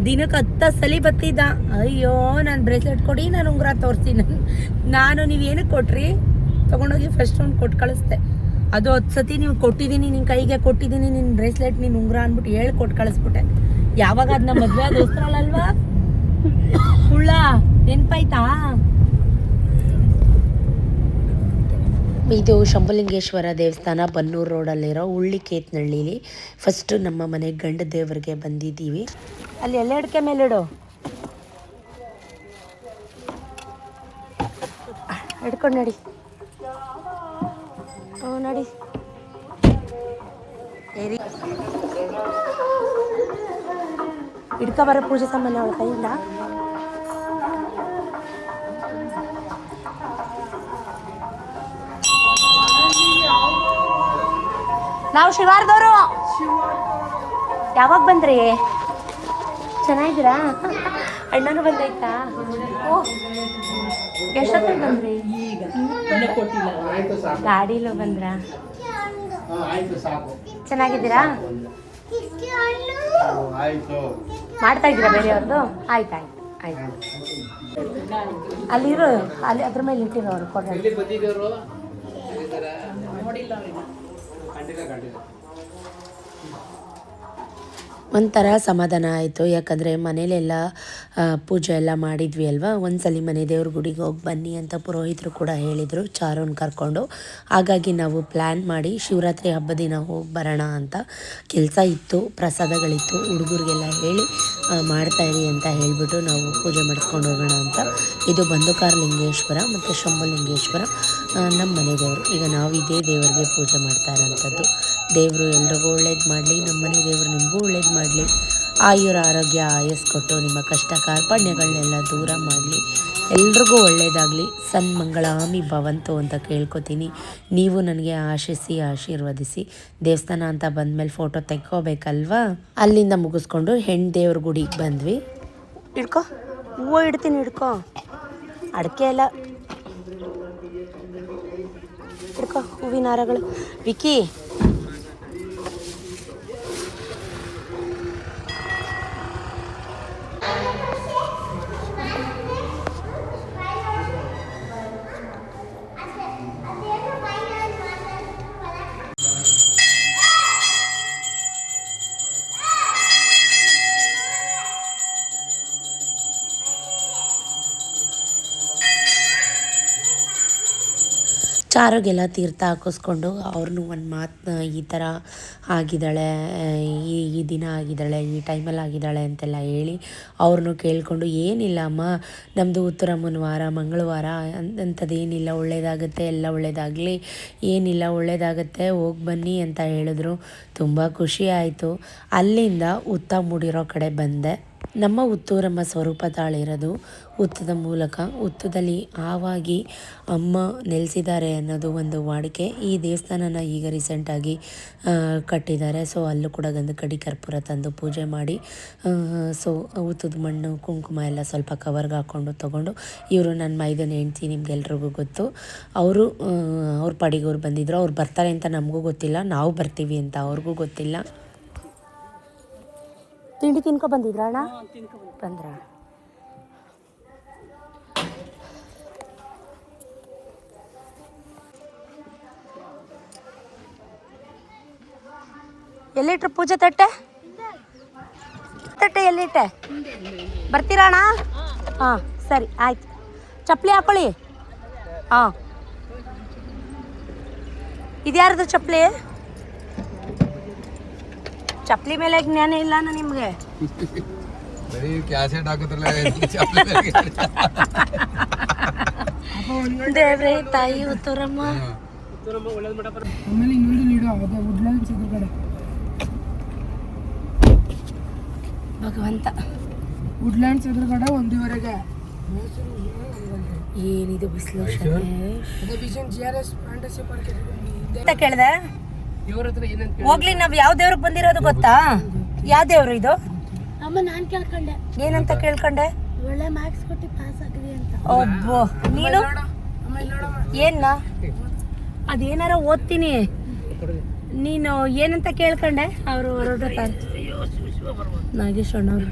ದಿನಕ್ಕೆ 10 ಸಲ ಬತ್ತಿದ್ದ. ಅಯ್ಯೋ ನಾನು ಬ್ರೇಸ್ಲೆಟ್ ಕೊಡಿ, ನಾನು ಉಂಗುರ ತೋರಿಸ್ತೀನಿ. ನಾನು ನೀವೇನಕ್ಕೆ ಕೊಟ್ರಿ, ತೊಗೊಂಡೋಗಿ ಫಸ್ಟ್ ಒಂದು ಕೊಟ್ಟು ಕಳಿಸ್ದೆ. ಅದು 10 ಸತಿ ನೀವು ಕೊಟ್ಟಿದ್ದೀನಿ, ನಿನ್ನ ಕೈಗೆ ಕೊಟ್ಟಿದ್ದೀನಿ, ನಿನ್ನ ಬ್ರೇಸ್ಲೆಟ್, ನಿನ್ನ ಉಂಗುರ ಅಂದ್ಬಿಟ್ಟು ಹೇಳಿ ಕೊಟ್ಟು ಕಳಿಸ್ಬಿಟ್ಟೆ. ಯಾವಾಗ ಅದು ನಮ್ಮ ಮದುವೆ ದೋಸ್ತ್ರಲ್ಲಲ್ವಾ ಹುಳ್ಳ, ನೆನ್ಪಾಯ್ತಾ? ಇದು ಶಂಭುಲಿಂಗೇಶ್ವರ ದೇವಸ್ಥಾನ, ಬನ್ನೂರು ರೋಡಲ್ಲಿರೋ ಉಳ್ಳಿಕೇತ್ನಹಳ್ಳಿಲಿ. ಫಸ್ಟು ನಮ್ಮ ಮನೆ ಗಂಡ ದೇವರಿಗೆ ಬಂದಿದ್ದೀವಿ. ಅಲ್ಲಿ ಎಲ್ಲ ಅಡಿಕೆ ಮೇಲಿಡು, ಹಿಡ್ಕೊಂಡು ನಡಿ. ನಡಿ ಹಿಡ್ಕೊ ಬರೋ ಪೂಜೆ ಸಾಮಾನು ಅವಳ ಕೈಯಿಂದ. ನಾವು ಶಿವಾರ್ದವರು. ಯಾವಾಗ ಬಂದ್ರಿ? ಚೆನ್ನಾಗಿದ್ದೀರಾ? ಅಣ್ಣನೂ ಬಂದಾಯ್ತಾ? ಓಹ್, ಎಷ್ಟೊತ್ತಿಗೆ ಬಂದ್ರಿ? ಗಾಡಿಲೂ ಬಂದ್ರಾ? ಚೆನ್ನಾಗಿದ್ದೀರಾ? ಮಾಡ್ತಾ ಇದ್ದೀರಾ ಬೇರೆಯವ್ರದ್ದು? ಆಯ್ತಾಯ್ತು ಆಯ್ತು. ಅಲ್ಲಿರೋ, ಅಲ್ಲಿ ಅದ್ರ ಮೇಲೆ ಇಟ್ಟಿರೋ ಅವರು ಕೊಡ್ರಿ. ಒಂಥರ ಸಮಾಧಾನ ಆಯಿತು. ಯಾಕಂದರೆ ಮನೇಲೆಲ್ಲ ಪೂಜೆ ಎಲ್ಲ ಮಾಡಿದ್ವಿ ಅಲ್ವಾ. ಒಂದ್ಸಲಿ ಮನೆ ದೇವ್ರ ಗುಡಿಗೆ ಹೋಗಿ ಬನ್ನಿ ಅಂತ ಪುರೋಹಿತರು ಕೂಡ ಹೇಳಿದರು, ಚಾರೋನ್ ಕರ್ಕೊಂಡು. ಹಾಗಾಗಿ ನಾವು ಪ್ಲ್ಯಾನ್ ಮಾಡಿ ಶಿವರಾತ್ರಿ ಹಬ್ಬದ ದಿನ ಹೋಗಿ ಬರೋಣ ಅಂತ. ಕೆಲಸ ಇತ್ತು, ಪ್ರಸಾದಗಳಿತ್ತು, ಹುಡುಗರಿಗೆಲ್ಲ ಹೇಳಿ ಮಾಡ್ತಾಯಿರಿ ಅಂತ ಹೇಳಿಬಿಟ್ಟು ನಾವು ಪೂಜೆ ಮಾಡಿಸ್ಕೊಂಡು ಹೋಗೋಣ ಅಂತ. ಇದು ಬಂದುಕಾರ್ ಲಿಂಗೇಶ್ವರ ಮತ್ತು ಶಂಭುಲಿಂಗೇಶ್ವರ ನಮ್ಮ ಮನೆ ದೇವರು. ಈಗ ನಾವು ಇದೇ ದೇವರಿಗೆ ಪೂಜೆ ಮಾಡ್ತಾ ಇರೋಂಥದ್ದು. ದೇವರು ಎಲ್ರಿಗೂ ಒಳ್ಳೇದು ಮಾಡಲಿ, ನಮ್ಮ ಮನೆ ದೇವರು ನಿಮಗೂ ಒಳ್ಳೇದು ಮಾಡಲಿ, ಆಯುರ ಆರೋಗ್ಯ ಆಯಸ್ ಕೊಟ್ಟು ನಿಮ್ಮ ಕಷ್ಟ ಕಾರ್ಪಣ್ಯಗಳನ್ನೆಲ್ಲ ದೂರ ಮಾಡಲಿ, ಎಲ್ರಿಗೂ ಒಳ್ಳೆಯದಾಗಲಿ, ಸನ್ಮಂಗಳಾಮಿ ಭವಂತು ಅಂತ ಕೇಳ್ಕೊತೀನಿ. ನೀವು ನನಗೆ ಆಶಿಸಿ ಆಶೀರ್ವದಿಸಿ. ದೇವಸ್ಥಾನ ಅಂತ ಬಂದಮೇಲೆ ಫೋಟೋ ತೆಕ್ಕೋಬೇಕಲ್ವಾ. ಅಲ್ಲಿಂದ ಮುಗಿಸ್ಕೊಂಡು ಹೆಣ್ಣು ದೇವ್ರ ಗುಡಿಗೆ ಬಂದ್ವಿ. ಹಿಡ್ಕೊ, ಹೂವು ಇಡ್ತೀನಿ, ಹಿಡ್ಕೊ. ಅಡಿಕೆ ಎಲ್ಲ ಹಿಡ್ಕೊ, ಹೂವಿನ ಹಾರಗಳು. ವಿಕಿ, ಚಾರುಗೆಲ್ಲ ತೀರ್ಥ ಹಾಕಿಸ್ಕೊಂಡು ಅವ್ರನ್ನೂ ಒಂದು ಮಾತು, ಈ ಥರ ಆಗಿದ್ದಾಳೆ, ಈ ದಿನ ಆಗಿದ್ದಾಳೆ, ಈ ಟೈಮಲ್ಲಿ ಆಗಿದ್ದಾಳೆ ಅಂತೆಲ್ಲ ಹೇಳಿ ಅವ್ರನ್ನೂ ಕೇಳಿಕೊಂಡು, ಏನಿಲ್ಲ ಅಮ್ಮ, ನಮ್ಮದು ಉತ್ತರಮ್ಮನ ವಾರ, ಮಂಗಳವಾರ ಅಂಥದ್ದೇನಿಲ್ಲ, ಒಳ್ಳೆಯದಾಗುತ್ತೆ, ಎಲ್ಲ ಒಳ್ಳೆಯದಾಗಲಿ, ಏನಿಲ್ಲ, ಒಳ್ಳೆಯದಾಗುತ್ತೆ, ಹೋಗಿ ಬನ್ನಿ ಅಂತ ಹೇಳಿದ್ರು. ತುಂಬ ಖುಷಿ ಆಯಿತು. ಅಲ್ಲಿಂದ ಹುತ್ತ ಮೂಡಿರೋ ಕಡೆ ಬಂದೆ. ನಮ್ಮ ಹುತ್ತೂರಮ್ಮ ಸ್ವರೂಪ ತಾಳಿರೋದು ಹುತ್ತದ ಮೂಲಕ. ಹುತ್ತದಲ್ಲಿ ಆವಾಗಿ ಅಮ್ಮ ನೆಲೆಸಿದ್ದಾರೆ ಅನ್ನೋದು ಒಂದು ವಾಡಿಕೆ. ಈ ದೇವಸ್ಥಾನನ ಈಗ ರೀಸೆಂಟಾಗಿ ಕಟ್ಟಿದ್ದಾರೆ. ಸೊ ಅಲ್ಲೂ ಕೂಡ ಗಂಧ ಕಡ್ಡಿ ಕರ್ಪೂರ ತಂದು ಪೂಜೆ ಮಾಡಿ, ಸೊ ಹುತ್ತದ ಮಣ್ಣು ಕುಂಕುಮ ಎಲ್ಲ ಸ್ವಲ್ಪ ಕವರ್ಗೆ ಹಾಕ್ಕೊಂಡು ತೊಗೊಂಡು, ಇವರು ನನ್ನ ಮೈದನ ಹೆಂಡ್ತಿ, ನಿಮ್ಗೆಲ್ರಿಗೂ ಗೊತ್ತು. ಅವರು ಅವ್ರ ಪಾಡಿಗೆ ಅವ್ರು ಬಂದಿದ್ರು. ಅವ್ರು ಬರ್ತಾರೆ ಅಂತ ನಮಗೂ ಗೊತ್ತಿಲ್ಲ, ನಾವು ಬರ್ತೀವಿ ಅಂತ ಅವ್ರಿಗೂ ಗೊತ್ತಿಲ್ಲ. ತಿಂಡಿ ತಿನ್ಕೊ ಬಂದಿದ್ರ ಅಣ್ಣ? ಬಂದ್ರ? ಎಲ್ಲಿಟ್ರು ಪೂಜೆ ತಟ್ಟೆ? ತಟ್ಟೆ ಎಲ್ಲಿಟ್ಟೆ? ಬರ್ತೀರಾ ಅಣ್ಣ? ಹಾಂ ಸರಿ ಆಯ್ತು. ಚಪ್ಪಲಿ ಹಾಕೊಳ್ಳಿ. ಹಾಂ, ಇದ್ಯಾರ್ದು ಚಪ್ಪಲಿ? ಚಪ್ಪಲಿ ಮೇಲೆ ಜ್ಞಾನ ಇಲ್ಲ ನಿಮ್ಗೆ? ದೇವ್ರೆ ತಾಯಿ ಉತ್ತರಮ್ಮ. ಭಗವಂತ. ವುಡ್ಲ್ಯಾಂಡ್ಸ್ ಎದುರುಗಡೆ ಒಂದುವರೆಗೆ ಏನಿದು ಬಿಸಿಲು ಅಂತ ಕೇಳಿದೆ. ಹೋಗ್ಲಿ, ನಾವ್ ಯಾವ ದೇವ್ರಿಗೆ ಬಂದಿರೋದು ಗೊತ್ತಾ? ಯಾವ ದೇವ್ರು ಇದು? ಅಮ್ಮ ನಾನ್ ಕೇಳ್ಕೊಂಡೆ. ಏನಂತ ಕೇಳ್ಕೊಂಡೆ? ಒಳ್ಳೆ ಮಾರ್ಕ್ಸ್ ಕೊಟ್ಟು ಪಾಸ್ ಆಗಿರಿ ಅಂತ. ಒಬ್ಬ ನೀನು ಏನ ಅದೇನಾರ ಓದ್ತೀನಿ. ನೀನು ಏನಂತ ಕೇಳ್ಕೊಂಡೆ? ಅವರು ಹೊರಡ್ತಾರೆ ನಾಗೇಶ್ ಅಣ್ಣವ್ರು.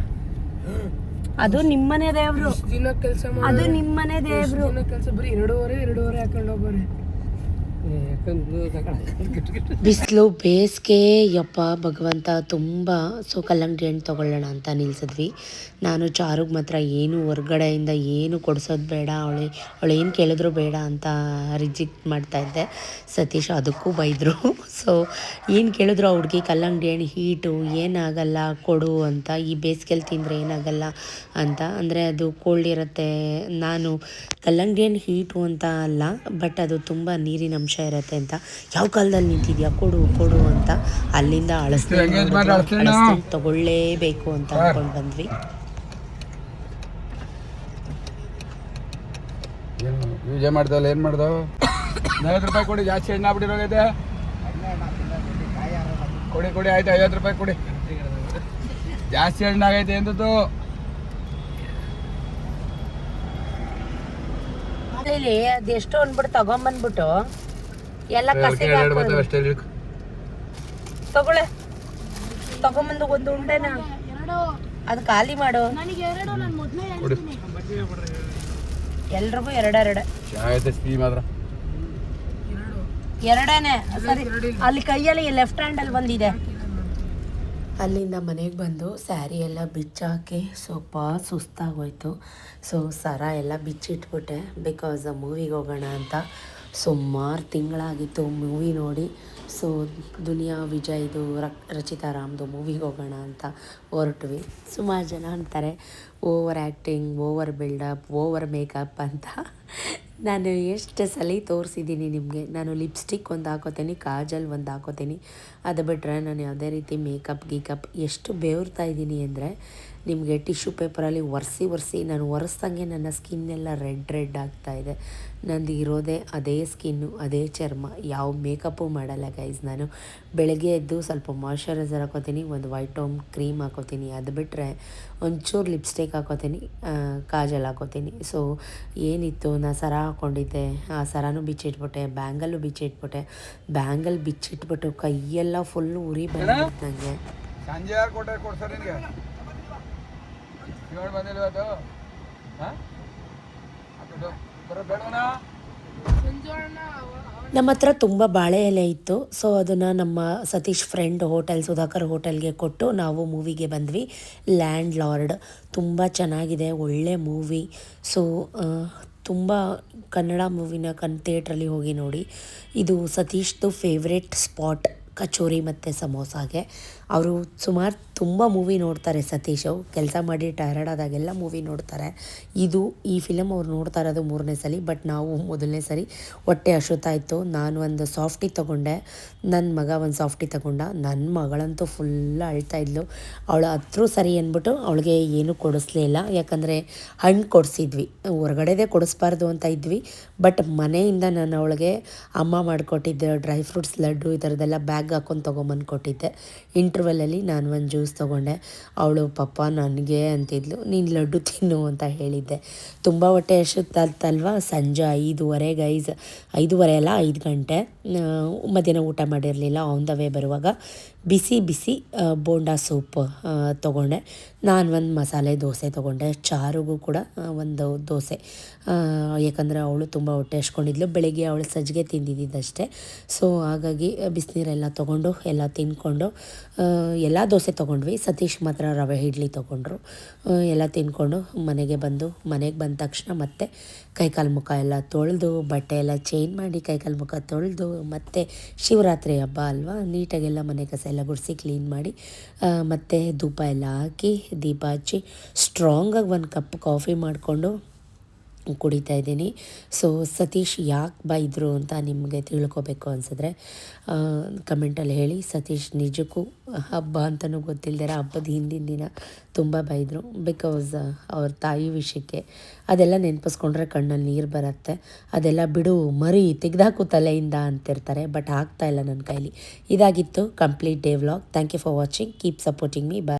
ಅದು ನಿಮ್ಮನೆ ದೇವ್ರು, ದಿನ ಕೆಲಸ ಅದು ನಿಮ್ಮನೆ ದೇವ್ರು. ಕೆಲಸ ಬರೀ ಎರಡೂವರೆ ಹಾಕೊಂಡು ಹೋಗ್ಬಾರೆ. ಬಿಸಿಲು ಬೇಸಿಗೆ ಯಪ್ಪ ಭಗವಂತ ತುಂಬ. ಸೊ ಕಲ್ಲಂಗಡಿ ಹಣ್ಣು ತೊಗೊಳ್ಳೋಣ ಅಂತ ನಿಲ್ಸಿದ್ವಿ. ನಾನು ಚಾರುಗೆ ಮಾತ್ರ ಏನು ಹೊರ್ಗಡೆಯಿಂದ ಏನು ಕೊಡಿಸೋದು ಬೇಡ, ಅವಳು ಏನು ಕೇಳಿದ್ರು ಬೇಡ ಅಂತ ರಿಜೆಕ್ಟ್ ಮಾಡ್ತಾಯಿದ್ದೆ. ಸತೀಶ್ ಅದಕ್ಕೂ ಬೈದರು. ಸೊ ಏನು ಕೇಳಿದ್ರು ಆ ಹುಡುಗಿ ಕಲ್ಲಂಗಡಿ ಹಣ್ಣು ಹೀಟು ಏನಾಗಲ್ಲ ಕೊಡು ಅಂತ, ಈ ಬೇಸಿಗೆಯಲ್ಲಿ ತಿಂದರೆ ಏನಾಗಲ್ಲ ಅಂತ. ಅಂದರೆ ಅದು ಕೋಲ್ಡ್ ಇರುತ್ತೆ. ನಾನು ಕಲ್ಲಂಗಡಿ ಹಣ್ಣು ಹೀಟು ಅಂತ ಅಲ್ಲ, ಬಟ್ ಅದು ತುಂಬ ನೀರಿನ ಅಂಶ ಇರುತ್ತೆ ಅಂತ. ಯಾವ ಕಾಲದಲ್ಲಿ ನಿಂತಿದ್ಯಾ ಕೊಡು ಕೊಡು ಅಂತ ಅಲ್ಲಿಂದ ಅಳಸ್ತೀನಿ ತಗೊಳ್ಳೇಬೇಕು ಅಂತ ಅಂದ್ಕೊಂಡು ಬಂದ್ವಿ. ಯೂಜೆ ಮಾಡ್ದಲ್ಲ ಏನು ಮಾಡ್ದವ? 50 ರೂಪಾಯಿ ಕೊಡಿ, ಜಾಸ್ತಿ ಎಣ್ಣೆ ಆಗ್ಬಿಟ್ಟಿರೋಗೈತೆ. ಕೊಡಿ ಆಯ್ತು, 50 ರೂಪಾಯಿ ಕೊಡಿ. ಜಾಸ್ತಿ ಎಣ್ಣೆ ಆಗೈತೆ ಎಂದದ್ದು. ಅದೆಷ್ಟು ಅಂದ್ಬಿಟ್ಟು ತಗೊಂಬಂದ್ಬಿಟ್ಟು ಎಲ್ಲ ಕಸಿಗೆ ತಗೊಳ್ಳೆ, ತಗೊಂಬಂದು ಒಂದು ಉಂಡೆನ ಅದು ಖಾಲಿ ಮಾಡು. ಎಲ್ರಿಗೂ ಎರಡೆರಡೆ ಎರಡೇನೆ ಸರಿ. ಅಲ್ಲಿ ಕೈಯಲ್ಲಿ ಲೆಫ್ಟ್ ಹ್ಯಾಂಡಲ್ಲಿ ಒಂದಿದೆ. ಅಲ್ಲಿಂದ ಮನೆಗೆ ಬಂದು ಸ್ಯಾರಿ ಎಲ್ಲ ಬಿಚ್ಚಾಕಿ ಸ್ವಲ್ಪ ಸುಸ್ತಾಗೋಯ್ತು. ಸೊ ಸರ ಎಲ್ಲ ಬಿಚ್ಚಿಟ್ಬಿಟ್ಟೆ, ಬಿಕಾಸ್ ಮೂವಿಗೆ ಹೋಗೋಣ ಅಂತ. ಸುಮಾರು ತಿಂಗಳಾಗಿತ್ತು ಮೂವಿ ನೋಡಿ. ಸೊ ದುನಿಯಾ ವಿಜಯ್ದು ರಚಿತಾ ರಾಮ್ದು ಮೂವಿಗೆ ಹೋಗೋಣ ಅಂತ ಹೊರಟ್ವಿ. ಸುಮಾರು ಜನ ಅಂತಾರೆ over acting, over build up, over makeup ಅಂತ. ನಾನು ಎಷ್ಟು ಸಲ ತೋರಿಸಿದ್ದೀನಿ ನಿಮಗೆ. ನಾನು ಲಿಪ್ಸ್ಟಿಕ್ ಒಂದು ಹಾಕೋತೀನಿ, ಕಾಜಲ್ ಒಂದು ಹಾಕೋತೀನಿ. ಅದು ಬಿಟ್ಟರೆ ನಾನು ಯಾವುದೇ ರೀತಿ ಮೇಕಪ್ ಗೀಕಪ್ ಎಷ್ಟು ಬೇವ್ರ್ತಾ ಇದ್ದೀನಿ ಅಂದರೆ ನಿಮಗೆ ಟಿಶ್ಯೂ ಪೇಪರಲ್ಲಿ ಒರೆಸಿ ನಾನು ಒರೆಸ್ದಂಗೆ ನನ್ನ ಸ್ಕಿನ್ನೆಲ್ಲ ರೆಡ್ ಆಗ್ತಾಯಿದೆ. ನಂದು ಇರೋದೇ ಅದೇ ಸ್ಕಿನ್ನು, ಅದೇ ಚರ್ಮ. ಯಾವ ಮೇಕಪ್ಪು ಮಾಡಲ್ಲ ಗೈಸ್. ನಾನು ಬೆಳಗ್ಗೆ ಎದ್ದು ಸ್ವಲ್ಪ ಮಾಯ್ಶ್ಚರೈಸರ್ ಹಾಕೋತೀನಿ, ಒಂದು ವೈಟ್ ಟೋನ್ ಕ್ರೀಮ್ ಹಾಕೋತೀನಿ. ಅದು ಬಿಟ್ಟರೆ ಒಂಚೂರು ಲಿಪ್ಸ್ಟಿಕ್ ಹಾಕೋತೀನಿ, ಕಾಜಲ್ ಹಾಕೋತೀನಿ. ಸೊ ಏನಿತ್ತು, ನಾನು ಸರ ಹಾಕ್ಕೊಂಡಿದ್ದೆ, ಆ ಸರನೂ ಬಿಚ್ಚಿಟ್ಬಿಟ್ಟೆ, ಬ್ಯಾಂಗಲ್ಲು ಬಿಚ್ಚಿಟ್ಬಿಟ್ಟೆ. ಬ್ಯಾಂಗಲ್ ಬಿಚ್ಚಿಟ್ಬಿಟ್ಟು ಕೈಯೆಲ್ಲ ಫುಲ್ಲು ಉರಿ ಬಂದಿತ್ತು ನನಗೆ. ಸಂಜೆ ಯಾರು ಕೊಡ್ತಾರೆ ನಿನಗೆ? ಬಂದಿಲ್ಲ ಅದು ನಮ್ಮ ಹತ್ರ ತುಂಬ ಬಾಳೆ ಎಲೆ ಇತ್ತು. ಸೊ ಅದನ್ನು ನಮ್ಮ ಸತೀಶ್ ಫ್ರೆಂಡ್ ಸುಧಾಕರ್ ಹೋಟೆಲ್ಗೆ ಕೊಟ್ಟು ನಾವು ಮೂವಿಗೆ ಬಂದ್ವಿ. ಲ್ಯಾಂಡ್ ಲಾರ್ಡ್ ತುಂಬ ಚೆನ್ನಾಗಿದೆ, ಒಳ್ಳೆ ಮೂವಿ. ಸೊ ತುಂಬ ಕನ್ನಡ ಮೂವಿನ ಥಿಯೇಟ್ರಲ್ಲಿ ಹೋಗಿ ನೋಡಿ. ಇದು ಸತೀಶ್ದು ಫೇವ್ರೆಟ್ ಸ್ಪಾಟ್ ಕಚೋರಿ ಮತ್ತು ಸಮೋಸಾಗೆ. ಅವರು ಸುಮಾರು ತುಂಬ ಮೂವಿ ನೋಡ್ತಾರೆ ಸತೀಶ್. ಕೆಲಸ ಮಾಡಿ ಟಯರ್ಡ್ ಆದಾಗೆಲ್ಲ ಮೂವಿ ನೋಡ್ತಾರೆ. ಈ ಫಿಲಮ್ ಅವ್ರು ನೋಡ್ತಾ ಇರೋದು 3ನೇ ಸಲ. ಬಟ್ ನಾವು ಮೊದಲನೇ ಸರಿ ಹೊಟ್ಟೆ ಹಸುತ್ತಾಯಿತು. ನಾನು ಒಂದು ಸಾಫ್ಟಿ ತೊಗೊಂಡೆ, ನನ್ನ ಮಗ ಒಂದು ಸಾಫ್ಟಿ ತೊಗೊಂಡ. ನನ್ನ ಮಗಳಂತೂ ಫುಲ್ ಅಳ್ತಾಯಿದ್ಲು. ಅವಳು ಹತ್ರೂ ಸರಿ ಅಂದ್ಬಿಟ್ಟು ಅವಳಿಗೆ ಏನೂ ಕೊಡಿಸ್ಲೇ ಇಲ್ಲ. ಯಾಕಂದರೆ ಹಣ್ಣು ಕೊಡಿಸಿದ್ವಿ, ಹೊರಗಡೆದೇ ಕೊಡಿಸ್ಬಾರ್ದು ಅಂತ ಇದ್ವಿ. ಬಟ್ ಮನೆಯಿಂದ ನಾನು ಅವಳಿಗೆ ಅಮ್ಮ ಮಾಡಿಕೊಟ್ಟಿದ್ದೆ ಡ್ರೈ ಫ್ರೂಟ್ಸ್ ಲಡ್ಡು ಈ ಥರದ್ದೆಲ್ಲ ಬ್ಯಾಗ್ ಹಾಕ್ಕೊಂಡು ತೊಗೊಂಬಂದು ಕೊಟ್ಟಿದ್ದೆ. ಇಂಟರ್ವಲಲ್ಲಿ ನಾನು ಒಂದು ಜ್ಯೂಸ್ ತೊಗೊಂಡೆ. ಅವಳು ಪಾಪ ನನಗೆ ಅಂತಿದ್ಲು, ನೀನು ಲಡ್ಡು ತಿನ್ನು ಅಂತ ಹೇಳಿದ್ದೆ. ತುಂಬ ಹೊಟ್ಟೆ ಹಸುತ್ತಲ್ವ. ಸಂಜೆ 5:30 ಗೈಸ್, 5:30 ಅಲ್ಲ 5 ಗಂಟೆ. ಮಧ್ಯಾಹ್ನ ಊಟ ಮಾಡಿರಲಿಲ್ಲ. ಆನ್ ದ ವೇ ಬರುವಾಗ ಬಿಸಿ ಬೋಂಡಾ ಸೂಪ್ ತೊಗೊಂಡೆ. ನಾನು ಒಂದು ಮಸಾಲೆ ದೋಸೆ ತೊಗೊಂಡೆ. ಚಾರುಗೂ ಕೂಡ ಒಂದು ದೋಸೆ, ಯಾಕಂದರೆ ಅವಳು ತುಂಬ ಹೊಟ್ಟೆ ಹಸ್ಕೊಂಡಿದ್ಲು. ಬೆಳಗ್ಗೆ ಅವಳು ಸಜ್ಜಿಗೆ ತಿಂದಿದ್ದಷ್ಟೇ. ಸೊ ಹಾಗಾಗಿ ಬಿಸಿನೀರೆಲ್ಲ ತೊಗೊಂಡು ಎಲ್ಲ ತಿಂದ್ಕೊಂಡು ಎಲ್ಲ ದೋಸೆ ತೊಗೊಂಡ್ವಿ. ಸತೀಶ್ ಮಾತ್ರ ರವೆ ಇಡ್ಲಿ ತೊಗೊಂಡ್ರು. ಎಲ್ಲ ತಿಂದ್ಕೊಂಡು ಮನೆಗೆ ಬಂದ ತಕ್ಷಣ ಮತ್ತೆ ಕೈಕಾಲು ಮುಖ ಎಲ್ಲ ತೊಳೆದು, ಬಟ್ಟೆ ಎಲ್ಲ ಚೇಂಜ್ ಮಾಡಿ, ಕೈಕಾಲು ಮುಖ ತೊಳೆದು, ಮತ್ತು ಶಿವರಾತ್ರಿ ಹಬ್ಬ ಅಲ್ವಾ, ನೀಟಾಗೆಲ್ಲ ಮನೆ ಕಸ ಎಲ್ಲ ಗುಡಿಸಿ ಕ್ಲೀನ್ ಮಾಡಿ, ಮತ್ತು ಧೂಪ ಎಲ್ಲ ಹಾಕಿ ದೀಪ ಹಚ್ಚಿ ಸ್ಟ್ರಾಂಗಾಗಿ 1 ಕಪ್ ಕಾಫಿ ಮಾಡಿಕೊಂಡು ಕುಡಿತಾ ಇದ್ದೀನಿ. ಸೊ ಸತೀಶ್ ಯಾಕೆ ಬೈದರು ಅಂತ ನಿಮಗೆ ತಿಳ್ಕೊಬೇಕು ಅನಿಸಿದ್ರೆ ಕಮೆಂಟಲ್ಲಿ ಹೇಳಿ. ಸತೀಶ್ ನಿಜಕ್ಕೂ ಹಬ್ಬ ಅಂತಲೂ ಗೊತ್ತಿಲ್ಲದಿರ ಹಬ್ಬದ ಹಿಂದಿನ ದಿನ ತುಂಬ ಬೈದರು. ಬಿಕಾಸ್ ಅವ್ರ ತಾಯಿ ವಿಷಯಕ್ಕೆ ಅದೆಲ್ಲ ನೆನಪಿಸ್ಕೊಂಡ್ರೆ ಕಣ್ಣಲ್ಲಿ ನೀರು ಬರುತ್ತೆ. ಅದೆಲ್ಲ ಬಿಡು ಮರಿ ತೆಗೆದಾಕು ತಲೆಯಿಂದ ಅಂತಿರ್ತಾರೆ. ಬಟ್ ಆಗ್ತಾಯಿಲ್ಲ ನನ್ನ ಕೈಲಿ. ಇದಾಗಿತ್ತು complete day vlog. Thank you for watching. Keep supporting me. Bye.